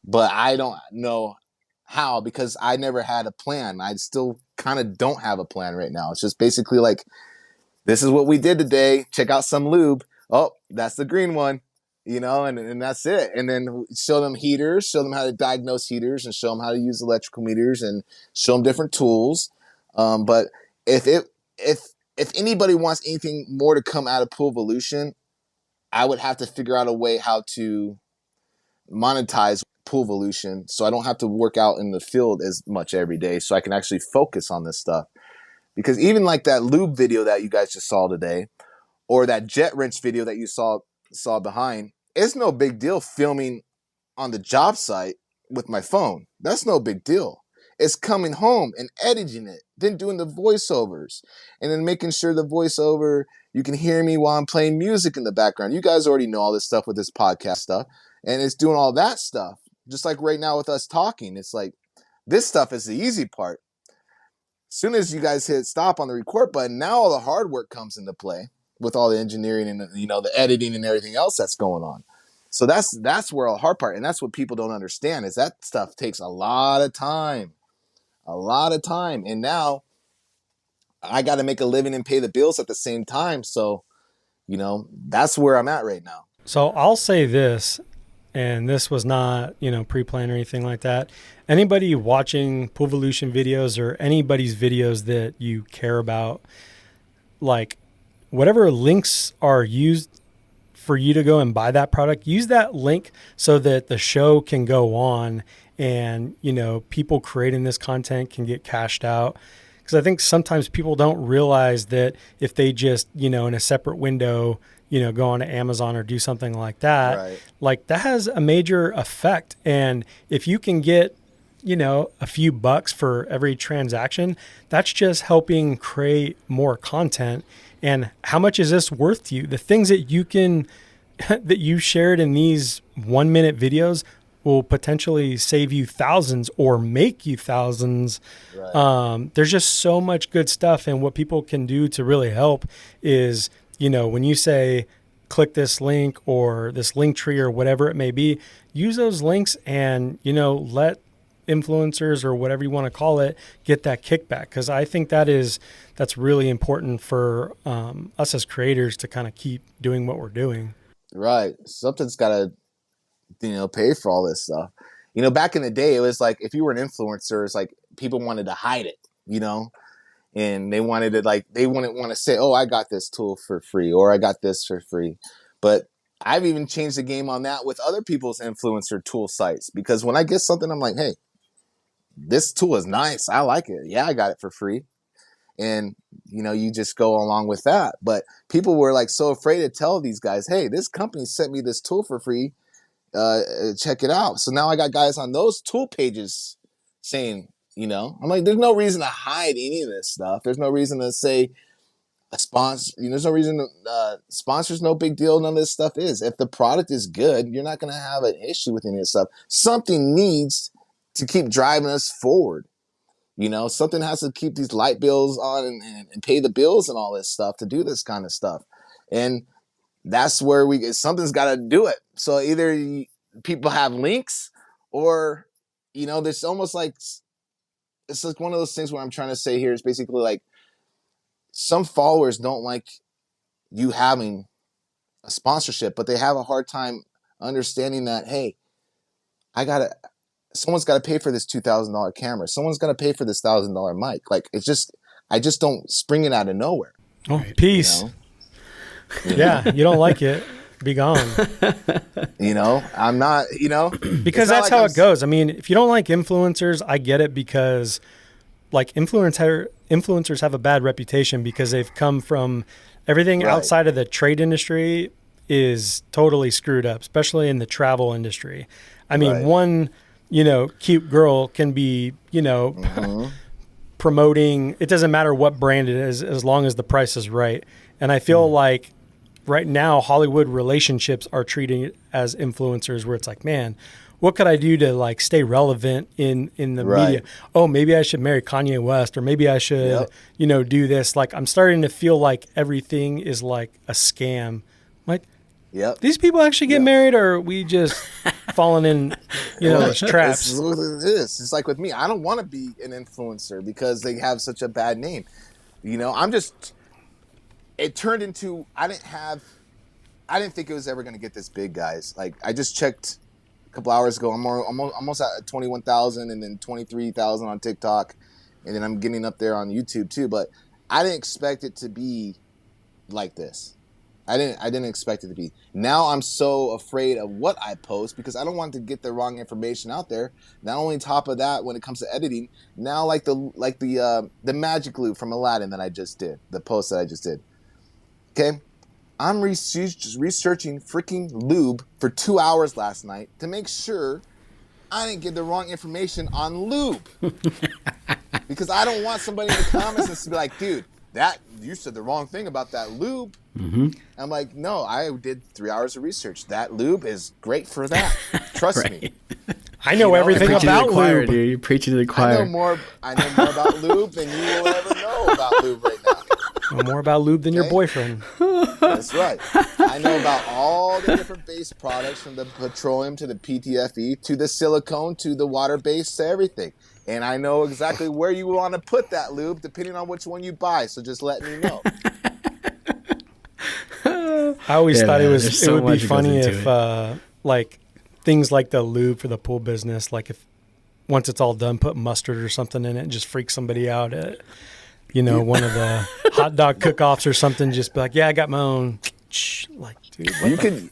But I don't know how, because I never had a plan. I still kind of don't have a plan right now. It's just basically like, this is what we did today. Check out some lube. Oh, that's the green one, and that's it. And then show them heaters, show them how to diagnose heaters, and show them how to use electrical meters, and show them different tools. But if anybody wants anything more to come out of Pool Volution, I would have to figure out a way how to monetize Pool Volution so I don't have to work out in the field as much every day, so I can actually focus on this stuff. Because even like that lube video that you guys just saw today, or that jet wrench video that you saw behind, it's no big deal filming on the job site with my phone. That's no big deal. It's coming home and editing it, then doing the voiceovers, and then making sure the voiceover, you can hear me while I'm playing music in the background. You guys already know all this stuff with this podcast stuff, and it's doing all that stuff. Just like right now with us talking, it's like, this stuff is the easy part. As soon as you guys hit stop on the record button, now all the hard work comes into play with all the engineering and the editing and everything else that's going on. So that's where all the hard part, and that's what people don't understand, is that stuff takes a lot of time. And now I got to make a living and pay the bills at the same time. So, that's where I'm at right now. So I'll say this, and this was not, pre-planned or anything like that. Anybody watching Pool Volution videos or anybody's videos that you care about, like, whatever links are used for you to go and buy that product, use that link so that the show can go on and, you know, people creating this content can get cashed out. Because I think sometimes people don't realize that if they just, you know, in a separate window, you know, go on to Amazon or do something like that, Right. like that has a major effect. And if you can get, you know, a few bucks for every transaction, that's just helping create more content. And how much is this worth to you? The things that you can, that you shared in these 1-minute videos will potentially save you thousands or make you thousands. Right. There's just so much good stuff. And what people can do to really help is, you know, when you say, click this link or this link tree or whatever it may be, use those links and, you know, let influencers or whatever you want to call it get that kickback. Because I think that's really important for us as creators to kind of keep doing what we're doing. Right. Something's got to, you know, pay for all this stuff. You know, back in the day, it was like if you were an influencer, it's like people wanted to hide it, you know, and they wanted to they wouldn't want to say, oh, I got this tool for free or I got this for free. But I've even changed the game on that with other people's influencer tool sites, because when I get something, I'm like, hey, this tool is nice. I like it. Yeah, I got it for free. And, you know, you just go along with that. But people were like so afraid to tell these guys, hey, this company sent me this tool for free. Check it out. So now I got guys on those tool pages saying, you know, I'm like, there's no reason to hide any of this stuff. There's no reason to say a sponsor, you know, there's no reason to, sponsors, no big deal. None of this stuff is. If the product is good, you're not going to have an issue with any of this stuff. Something needs to keep driving us forward. You know, something has to keep these light bills on and pay the bills and all this stuff to do this kind of stuff. And that's where something's got to do it. So either people have links or, you know, there's almost like, it's like one of those things where I'm trying to say here is basically like some followers don't like you having a sponsorship, but they have a hard time understanding that, hey, someone's got to pay for this $2,000 camera. Someone's got to pay for this $1,000 mic. Like I just don't spring it out of nowhere. Oh, peace. You know? Yeah, you don't like it, be gone. You know, I'm not, you know. Because that's how it goes. I mean, if you don't like influencers, I get it, because like influencers have a bad reputation because they've come from everything outside of the trade industry is totally screwed up, especially in the travel industry. I mean, one, you know, cute girl can be, you know, promoting, it doesn't matter what brand it is as long as the price is right. And I feel like right now, Hollywood relationships are treating as influencers where it's like, man, what could I do to like stay relevant in the media? Oh, maybe I should marry Kanye West, or maybe I should, you know, do this. Like, I'm starting to feel like everything is like a scam. Like, these people actually get married, or are we just falling in, you know, these traps? It's like with me, I don't want to be an influencer because they have such a bad name. You know, it turned into, I didn't think it was ever going to get this big, guys. Like, I just checked a couple hours ago. I'm almost at 21,000 and then 23,000 on TikTok. And then I'm getting up there on YouTube too. But I didn't expect it to be like this. I didn't expect it to be. Now I'm so afraid of what I post because I don't want to get the wrong information out there. Not only top of that, when it comes to editing, now like the magic lube from Aladdin that I just did, the post that I just did. Okay, I'm researching freaking lube for 2 hours last night to make sure I didn't get the wrong information on lube. Because I don't want somebody in the comments to be like, dude, you said the wrong thing about that lube. I'm like, no, I did 3 hours of research. That lube is great for that. Trust me. I know everything about lube. Dude. You're preaching to the choir. I know more about lube than you will ever know about lube right now. Know more about lube than your boyfriend. That's right. I know about all the different base products, from the petroleum to the PTFE to the silicone to the water base to everything. And I know exactly where you want to put that lube depending on which one you buy. So just let me know. I always thought it would be funny if like things like the lube for the pool business, like if once it's all done, put mustard or something in it and just freak somebody out. one of the hot dog cook-offs or something, just be like, yeah, I got my own. Like, dude, you can.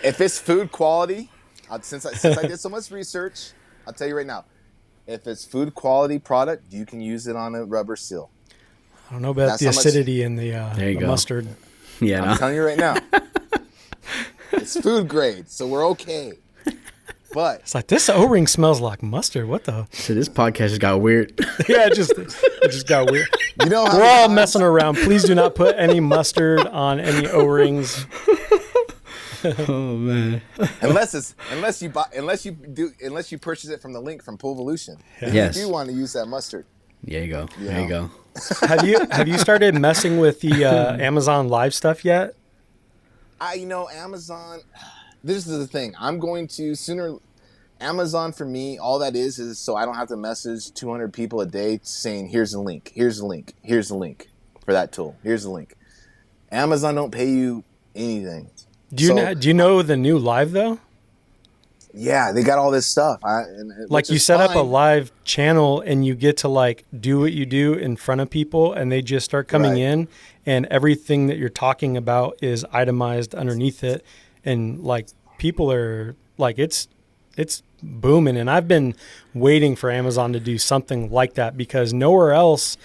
If it's food quality, since I did so much research, I'll tell you right now, if it's food quality product, you can use it on a rubber seal. I don't know about the acidity in the mustard. Yeah, I'm telling you right now. It's food grade, so we're okay. But it's like, this O-ring smells like mustard. What the? So this podcast just got weird. Yeah, it just got weird. We're all messing around. Please do not put any mustard on any O-rings. Oh man! Unless you purchase it from the link from Pool Volution. Yes. If you want to use that mustard. There you go. There you go. Have you started messing with the Amazon Live stuff yet? Amazon. This is the thing. I'm going to sooner. Amazon for me, all that is so I don't have to message 200 people a day saying, "Here's the link. Here's the link. Here's the link for that tool. Here's the link." Amazon don't pay you anything. Do you know the new Live though? Yeah, they got all this stuff. You set up a live channel and you get to like do what you do in front of people, and they just start coming in, and everything that you're talking about is itemized underneath it, and like people are like it's booming. And I've been waiting for Amazon to do something like that, because nowhere else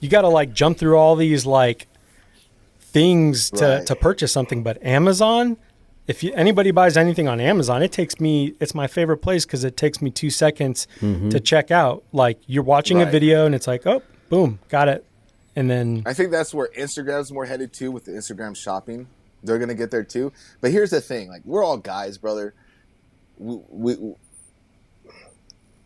you got to like jump through all these like things to purchase something, but Amazon. If anybody buys anything on Amazon, it's my favorite place, because it takes me 2 seconds to check out. Like, you're watching a video and it's like, oh, boom, got it. And then I think that's where Instagram's more headed to, with the Instagram shopping. They're going to get there too. But here's the thing. Like, we're all guys, brother. We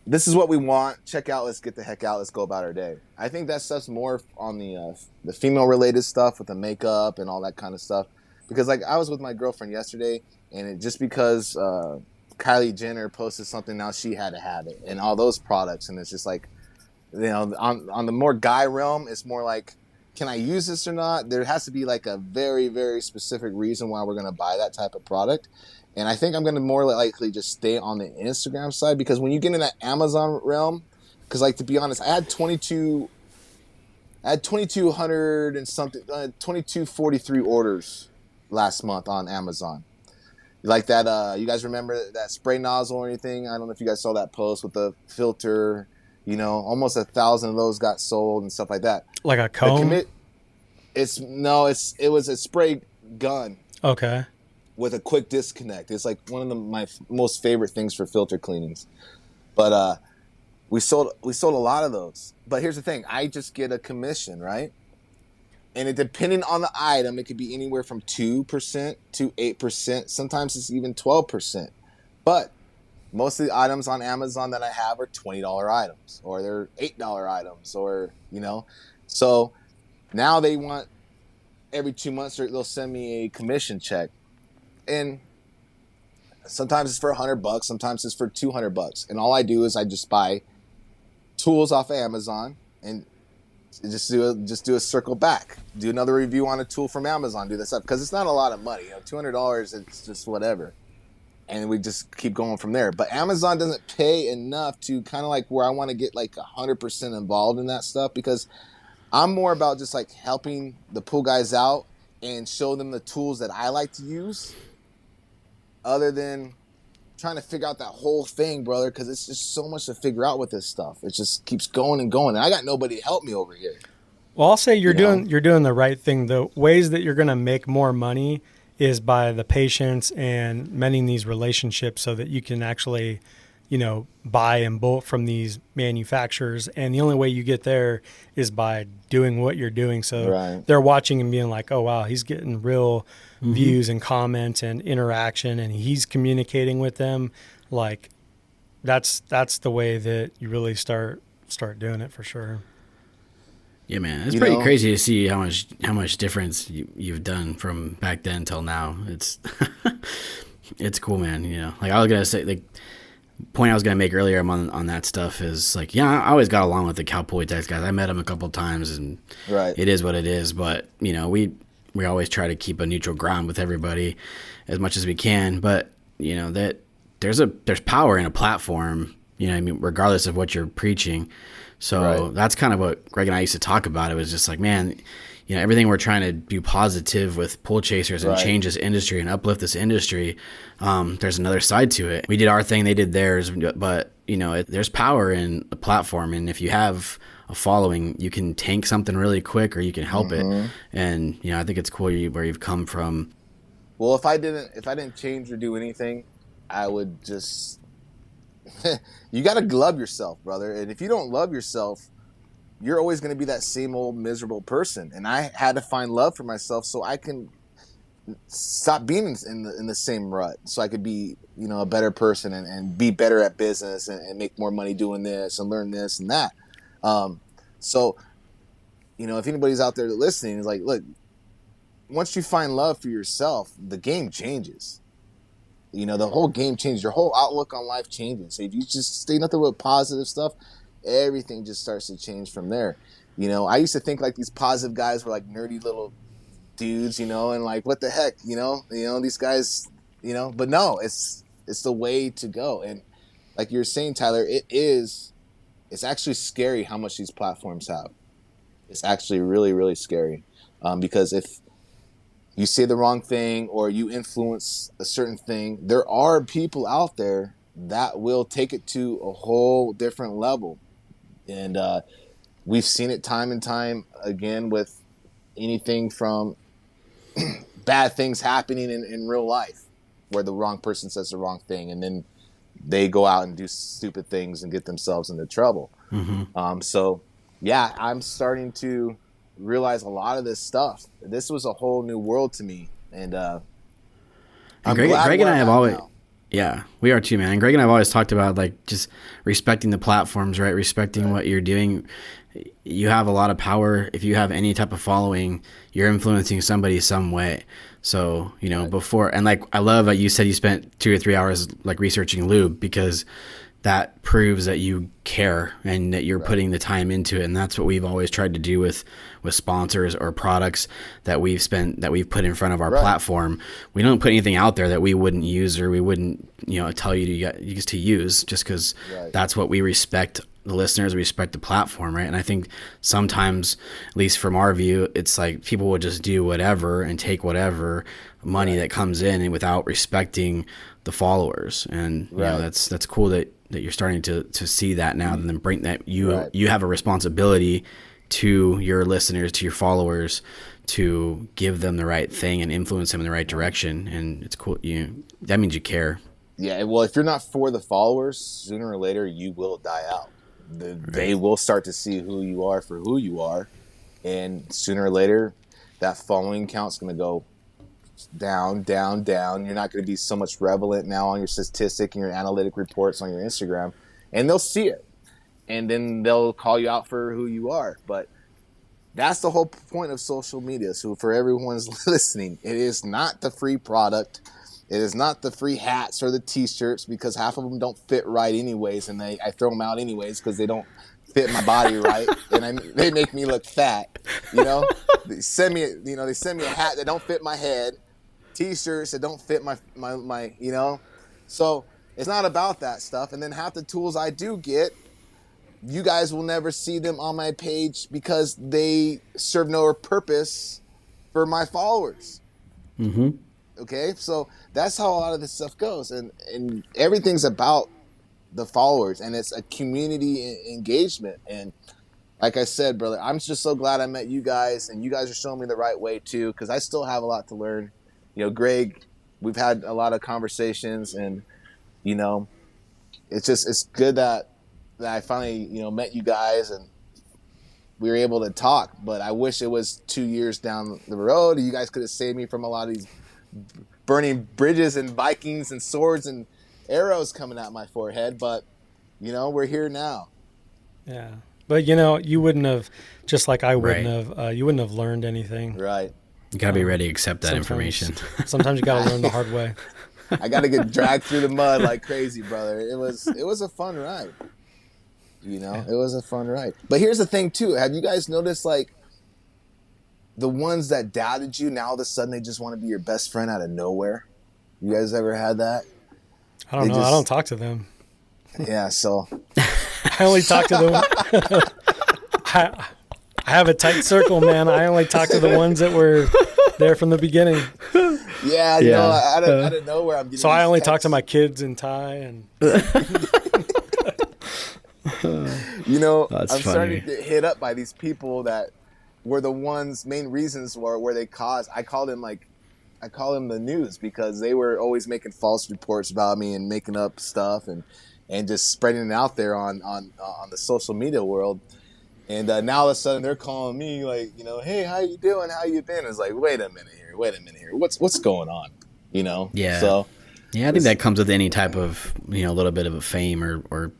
this is what we want. Check out. Let's get the heck out. Let's go about our day. I think that stuff's more on the female related stuff with the makeup and all that kind of stuff. Because like I was with my girlfriend yesterday, and just because Kylie Jenner posted something, now she had to have it, and all those products, and it's just like, on the more guy realm, it's more like, can I use this or not? There has to be like a very, very specific reason why we're gonna buy that type of product, and I think I'm gonna more likely just stay on the Instagram side, because when you get in that Amazon realm, because like to be honest, I had 2,200 and something, 2,243 orders last month on Amazon. Like that, you guys remember that spray nozzle or anything? I don't know if you guys saw that post with the filter. Almost 1,000 of those got sold and stuff like that. Like a comb? It was a spray gun. Okay. With a quick disconnect. It's like one of my most favorite things for filter cleanings. But we sold a lot of those. But here's the thing: I just get a commission, right? And it, depending on the item, it could be anywhere from 2% to 8%. Sometimes it's even 12%. But most of the items on Amazon that I have are $20 items, or they're $8 items, or, So now they want every 2 months they'll send me a commission check. And sometimes it's for $100, sometimes it's for $200. And all I do is I just buy tools off of Amazon and just do a circle back, do another review on a tool from Amazon, do this stuff, because it's not a lot of money. $200, it's just whatever, and we just keep going from there. But Amazon doesn't pay enough to kind of like where I want to get like 100% involved in that stuff, because I'm more about just like helping the pool guys out and show them the tools that I like to use, other than trying to figure out that whole thing, brother, because it's just so much to figure out with this stuff. It just keeps going and going, and I got nobody to help me over here. Well, I'll say you're doing the right thing. The ways that you're going to make more money is by the patience and mending these relationships, so that you can actually, buy in bulk from these manufacturers. And the only way you get there is by doing what you're doing. So they're watching and being like, oh, wow, he's getting real views and comments and interaction, and he's communicating with them. Like that's the way that you really start doing it, for sure. Yeah, man, it's pretty crazy to see how much difference you've done from back then till now. It's it's cool, man. Like I was gonna say, like point I was gonna make earlier on that stuff is like, I always got along with the Cowboy Tex guys. I met them a couple of times, and it is what it is. But we always try to keep a neutral ground with everybody as much as we can. But that there's power in a platform, you know what I mean, regardless of what you're preaching. So that's kind of what Greg and I used to talk about. It was just like, man, you know, everything we're trying to do positive with Pool Chasers and change this industry and uplift this industry, there's another side to it. We did our thing, they did theirs, but you know, there's power in a platform, and if you have a following, you can tank something really quick, or you can help it. And you know, I think it's cool where you've come from. Well, if I didn't change or do anything, I would just. You got to love yourself, brother. And if you don't love yourself, you're always going to be that same old miserable person. And I had to find love for myself so I can stop being in the same rut, so I could be, you know, a better person and be better at business and make more money doing this and learn this and that. So, you know, if anybody's out there listening, is like, look, once you find love for yourself, the game changes. You know, the whole game changes. Your whole outlook on life changes. So if you just stay nothing but positive stuff, everything just starts to change from there. You know, I used to think like these positive guys were like nerdy little dudes, you know, and like, what the heck, you know, these guys, you know, but no, it's the way to go. And like you're saying, Tyler, it's actually scary how much these platforms have. It's actually really, really scary. Because if you say the wrong thing or you influence a certain thing, there are people out there that will take it to a whole different level. And we've seen it time and time again with anything from bad things happening in real life, where the wrong person says the wrong thing and then they go out and do stupid things and get themselves into trouble. So yeah, I'm starting to realize a lot of this stuff. This was a whole new world to me, and Greg and I have always, yeah, we are too, man. Greg and I have always talked about like just respecting the platforms, right? Respecting what you're doing. You have a lot of power. If you have any type of following, you're influencing somebody some way. So, you know, before, and like, I love that you said you spent 2 or 3 hours like researching lube, because that proves that you care and that you're putting the time into it. And that's what we've always tried to do with sponsors or products that we've put in front of our platform. We don't put anything out there that we wouldn't use or we wouldn't, you know, tell you to use, just because that's what we respect. The listeners, respect the platform, right? And I think sometimes, at least from our view, it's like people will just do whatever and take whatever money that comes in, and without respecting the followers. And you know, that's cool that you're starting to see that now, and then bring that you have a responsibility to your listeners, to your followers, to give them the right thing and influence them in the right direction. And it's cool. That means you care. Yeah. Well, if you're not for the followers, sooner or later you will die out. They will start to see who you are for who you are, and sooner or later that following count's going to go down. You're not going to be so much relevant now on your statistic and your analytic reports on your Instagram, and they'll see it, and then they'll call you out for who you are. But that's the whole point of social media. So for everyone's listening, it is not the free product. It is not the free hats or the T-shirts, because half of them don't fit right anyways, and I throw them out anyways because they don't fit my body right, and they make me look fat. You know, they send me a hat that don't fit my head, T-shirts that don't fit my you know. So it's not about that stuff. And then half the tools I do get, you guys will never see them on my page because they serve no purpose for my followers. Okay, so that's how a lot of this stuff goes, and everything's about the followers, and it's a community engagement. And like I said, brother, I'm just so glad I met you guys, and you guys are showing me the right way too, because I still have a lot to learn. You know, Greg, we've had a lot of conversations, and you know, it's good that I finally, you know, met you guys and we were able to talk. But I wish it was 2 years down the road. You guys could have saved me from a lot of these burning bridges and Vikings and swords and arrows coming out my forehead, but you know, we're here now. Yeah, but you know, you wouldn't have, just like I wouldn't have, you wouldn't have learned anything. Right. You gotta be ready to accept that information. Sometimes you gotta learn the hard way. I gotta get dragged through the mud like crazy, brother. It was a fun ride. You know, it was a fun ride. But here's the thing too. Have you guys noticed, like, the ones that doubted you, now all of a sudden they just want to be your best friend out of nowhere? You guys ever had that? I don't know. I don't talk to them. Yeah, so I only talk to the I have a tight circle, man. I only talk to the ones that were there from the beginning. Yeah, you know, I didn't know where I'm getting. So I only talk to my kids in Thai and. You know, That's I'm funny. starting to get hit up by these people that were the main reasons where they caused. I call them the news, because they were always making false reports about me and making up stuff and just spreading it out there on the social media world. And now all of a sudden they're calling me like, you know, hey, how you doing? How you been? It's like, wait a minute here. What's going on? You know? Yeah. So yeah, I think that comes with any type of, you know, a little bit of a fame or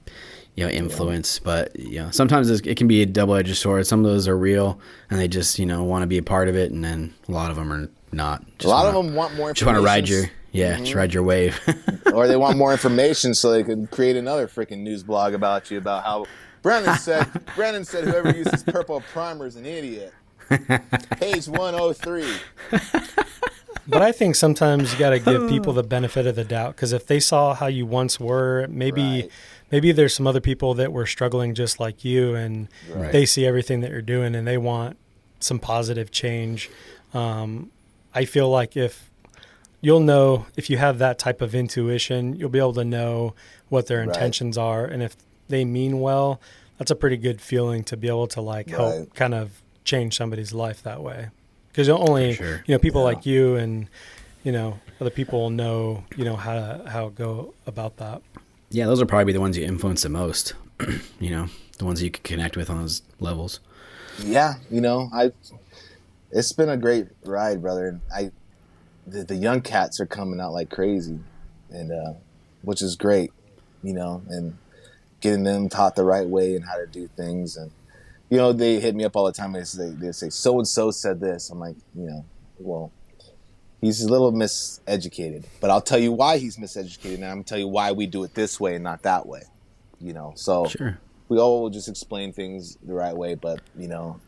you know, influence. Yeah. But, you know, sometimes it can be a double-edged sword. Some of those are real and they just, you know, want to be a part of it. And then a lot of them are not. A lot of them want more information. Just want to ride your wave. Or they want more information so they can create another freaking news blog about you, about how Brandon said whoever uses purple primer is an idiot. Page 103. But I think sometimes you got to give people the benefit of the doubt, because if they saw how you once were, maybe there's some other people that were struggling just like you, and they see everything that you're doing and they want some positive change. I feel like if you have that type of intuition, you'll be able to know what their intentions are, and if they mean well, that's a pretty good feeling to be able to help kind of change somebody's life that way. Because only you know, people like you and, you know, other people know, you know, how to go about that. Yeah, those are probably the ones you influence the most. You know, the ones that you can connect with on those levels. Yeah, you know, it's been a great ride, brother. The young cats are coming out like crazy, and which is great, you know, and getting them taught the right way and how to do things. And, you know, they hit me up all the time. They say, so-and-so said this. I'm like, you know, well, he's a little miseducated, but I'll tell you why he's miseducated, and I'm going to tell you why we do it this way and not that way, you know. So we all will just explain things the right way, but, you know,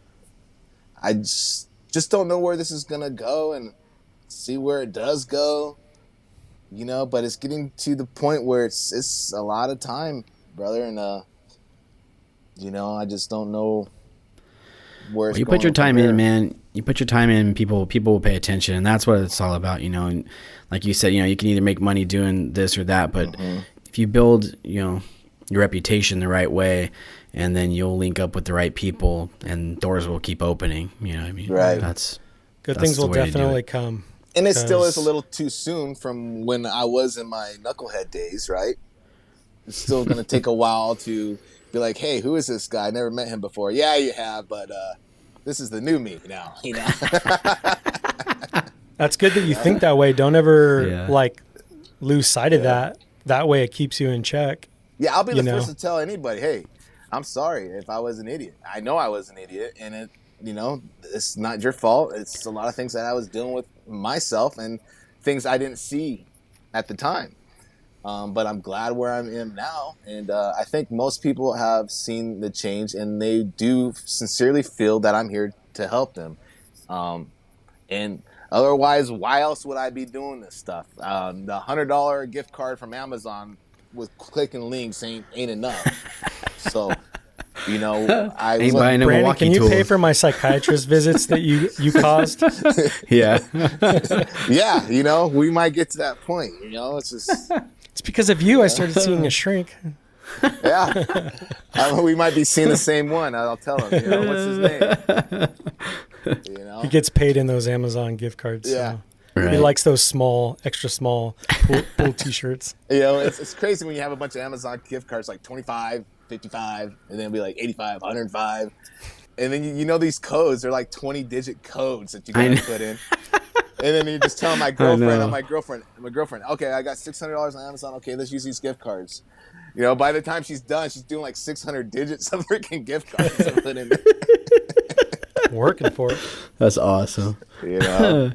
I just don't know where this is going to go, and see where it does go, you know, but it's getting to the point where it's a lot of time, brother, and you know, I just don't know where it's you going. Put your time in, man. You put your time in, people will pay attention, and that's what it's all about, you know. And like you said, you know, you can either make money doing this or that, but if you build, you know, your reputation the right way, and then you'll link up with the right people, and doors will keep opening. You know what I mean? Right. That's good. Things will definitely come. And it still is a little too soon from when I was in my knucklehead days, right? It's still going to take a while to be like, hey, who is this guy? I never met him before. Yeah, you have, but this is the new me now, you know? That's good that you think that way. Don't ever lose sight of that. That way it keeps you in check. Yeah, I'll be the first to tell anybody, hey, I'm sorry if I was an idiot. I know I was an idiot, and it, you know, it's not your fault. It's a lot of things that I was dealing with myself and things I didn't see at the time. But I'm glad where I am now. And I think most people have seen the change, and they do sincerely feel that I'm here to help them. And otherwise, why else would I be doing this stuff? The $100 gift card from Amazon with clicking links ain't enough. So, you know, I was like, Brandon, can you pay for my psychiatrist visits that you caused? Yeah. Yeah, you know, we might get to that point, you know, it's just... It's because of you I started seeing a shrink. Yeah. We might be seeing the same one. I'll tell him, you know, what's his name? You know? He gets paid in those Amazon gift cards. Yeah. So. Right. He likes those extra small pool t-shirts. You know, it's crazy when you have a bunch of Amazon gift cards like 25, 55, and then it'll be like 85, 105. And then, you know, these codes, they're like 20-digit codes that you got to put in. And then you just tell my girlfriend, my girlfriend, okay, I got $600 on Amazon. Okay, let's use these gift cards. You know, by the time she's done, she's doing like 600 digits of freaking gift cards to put in there. Working for it. That's awesome. You know?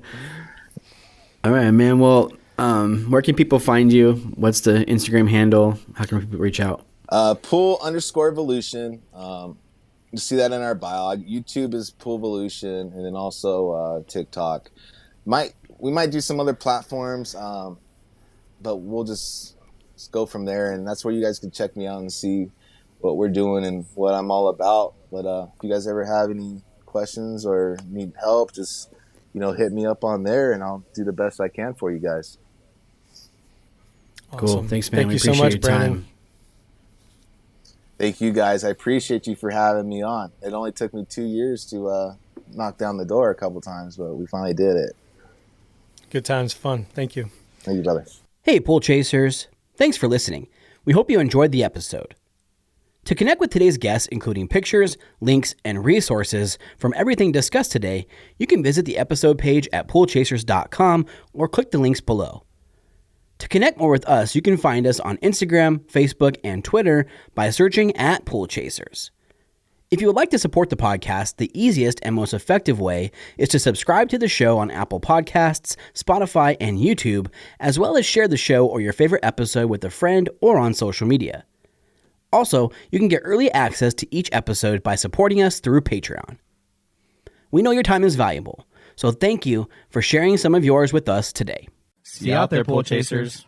All right, man. Well, where can people find you? What's the Instagram handle? How can people reach out? Pool_Volution. You see that in our bio. YouTube is Pool Volution, and then also TikTok. We might do some other platforms, but we'll just just go from there. And that's where you guys can check me out and see what we're doing and what I'm all about. But if you guys ever have any questions or need help, just, hit me up on there and I'll do the best I can for you guys. Awesome. Cool. Thanks, man. Thank you so much, Brandon. Thank you, guys. I appreciate you for having me on. It only took me 2 years to knock down the door a couple times, but we finally did it. Good times, fun. Thank you. Thank you, brother. Hey, Pool Chasers. Thanks for listening. We hope you enjoyed the episode. To connect with today's guests, including pictures, links, and resources from everything discussed today, you can visit the episode page at poolchasers.com or click the links below. To connect more with us, you can find us on Instagram, Facebook, and Twitter by searching at Pool Chasers. If you would like to support the podcast, the easiest and most effective way is to subscribe to the show on Apple Podcasts, Spotify, and YouTube, as well as share the show or your favorite episode with a friend or on social media. Also, you can get early access to each episode by supporting us through Patreon. We know your time is valuable, so thank you for sharing some of yours with us today. See you out there, Pool Chasers.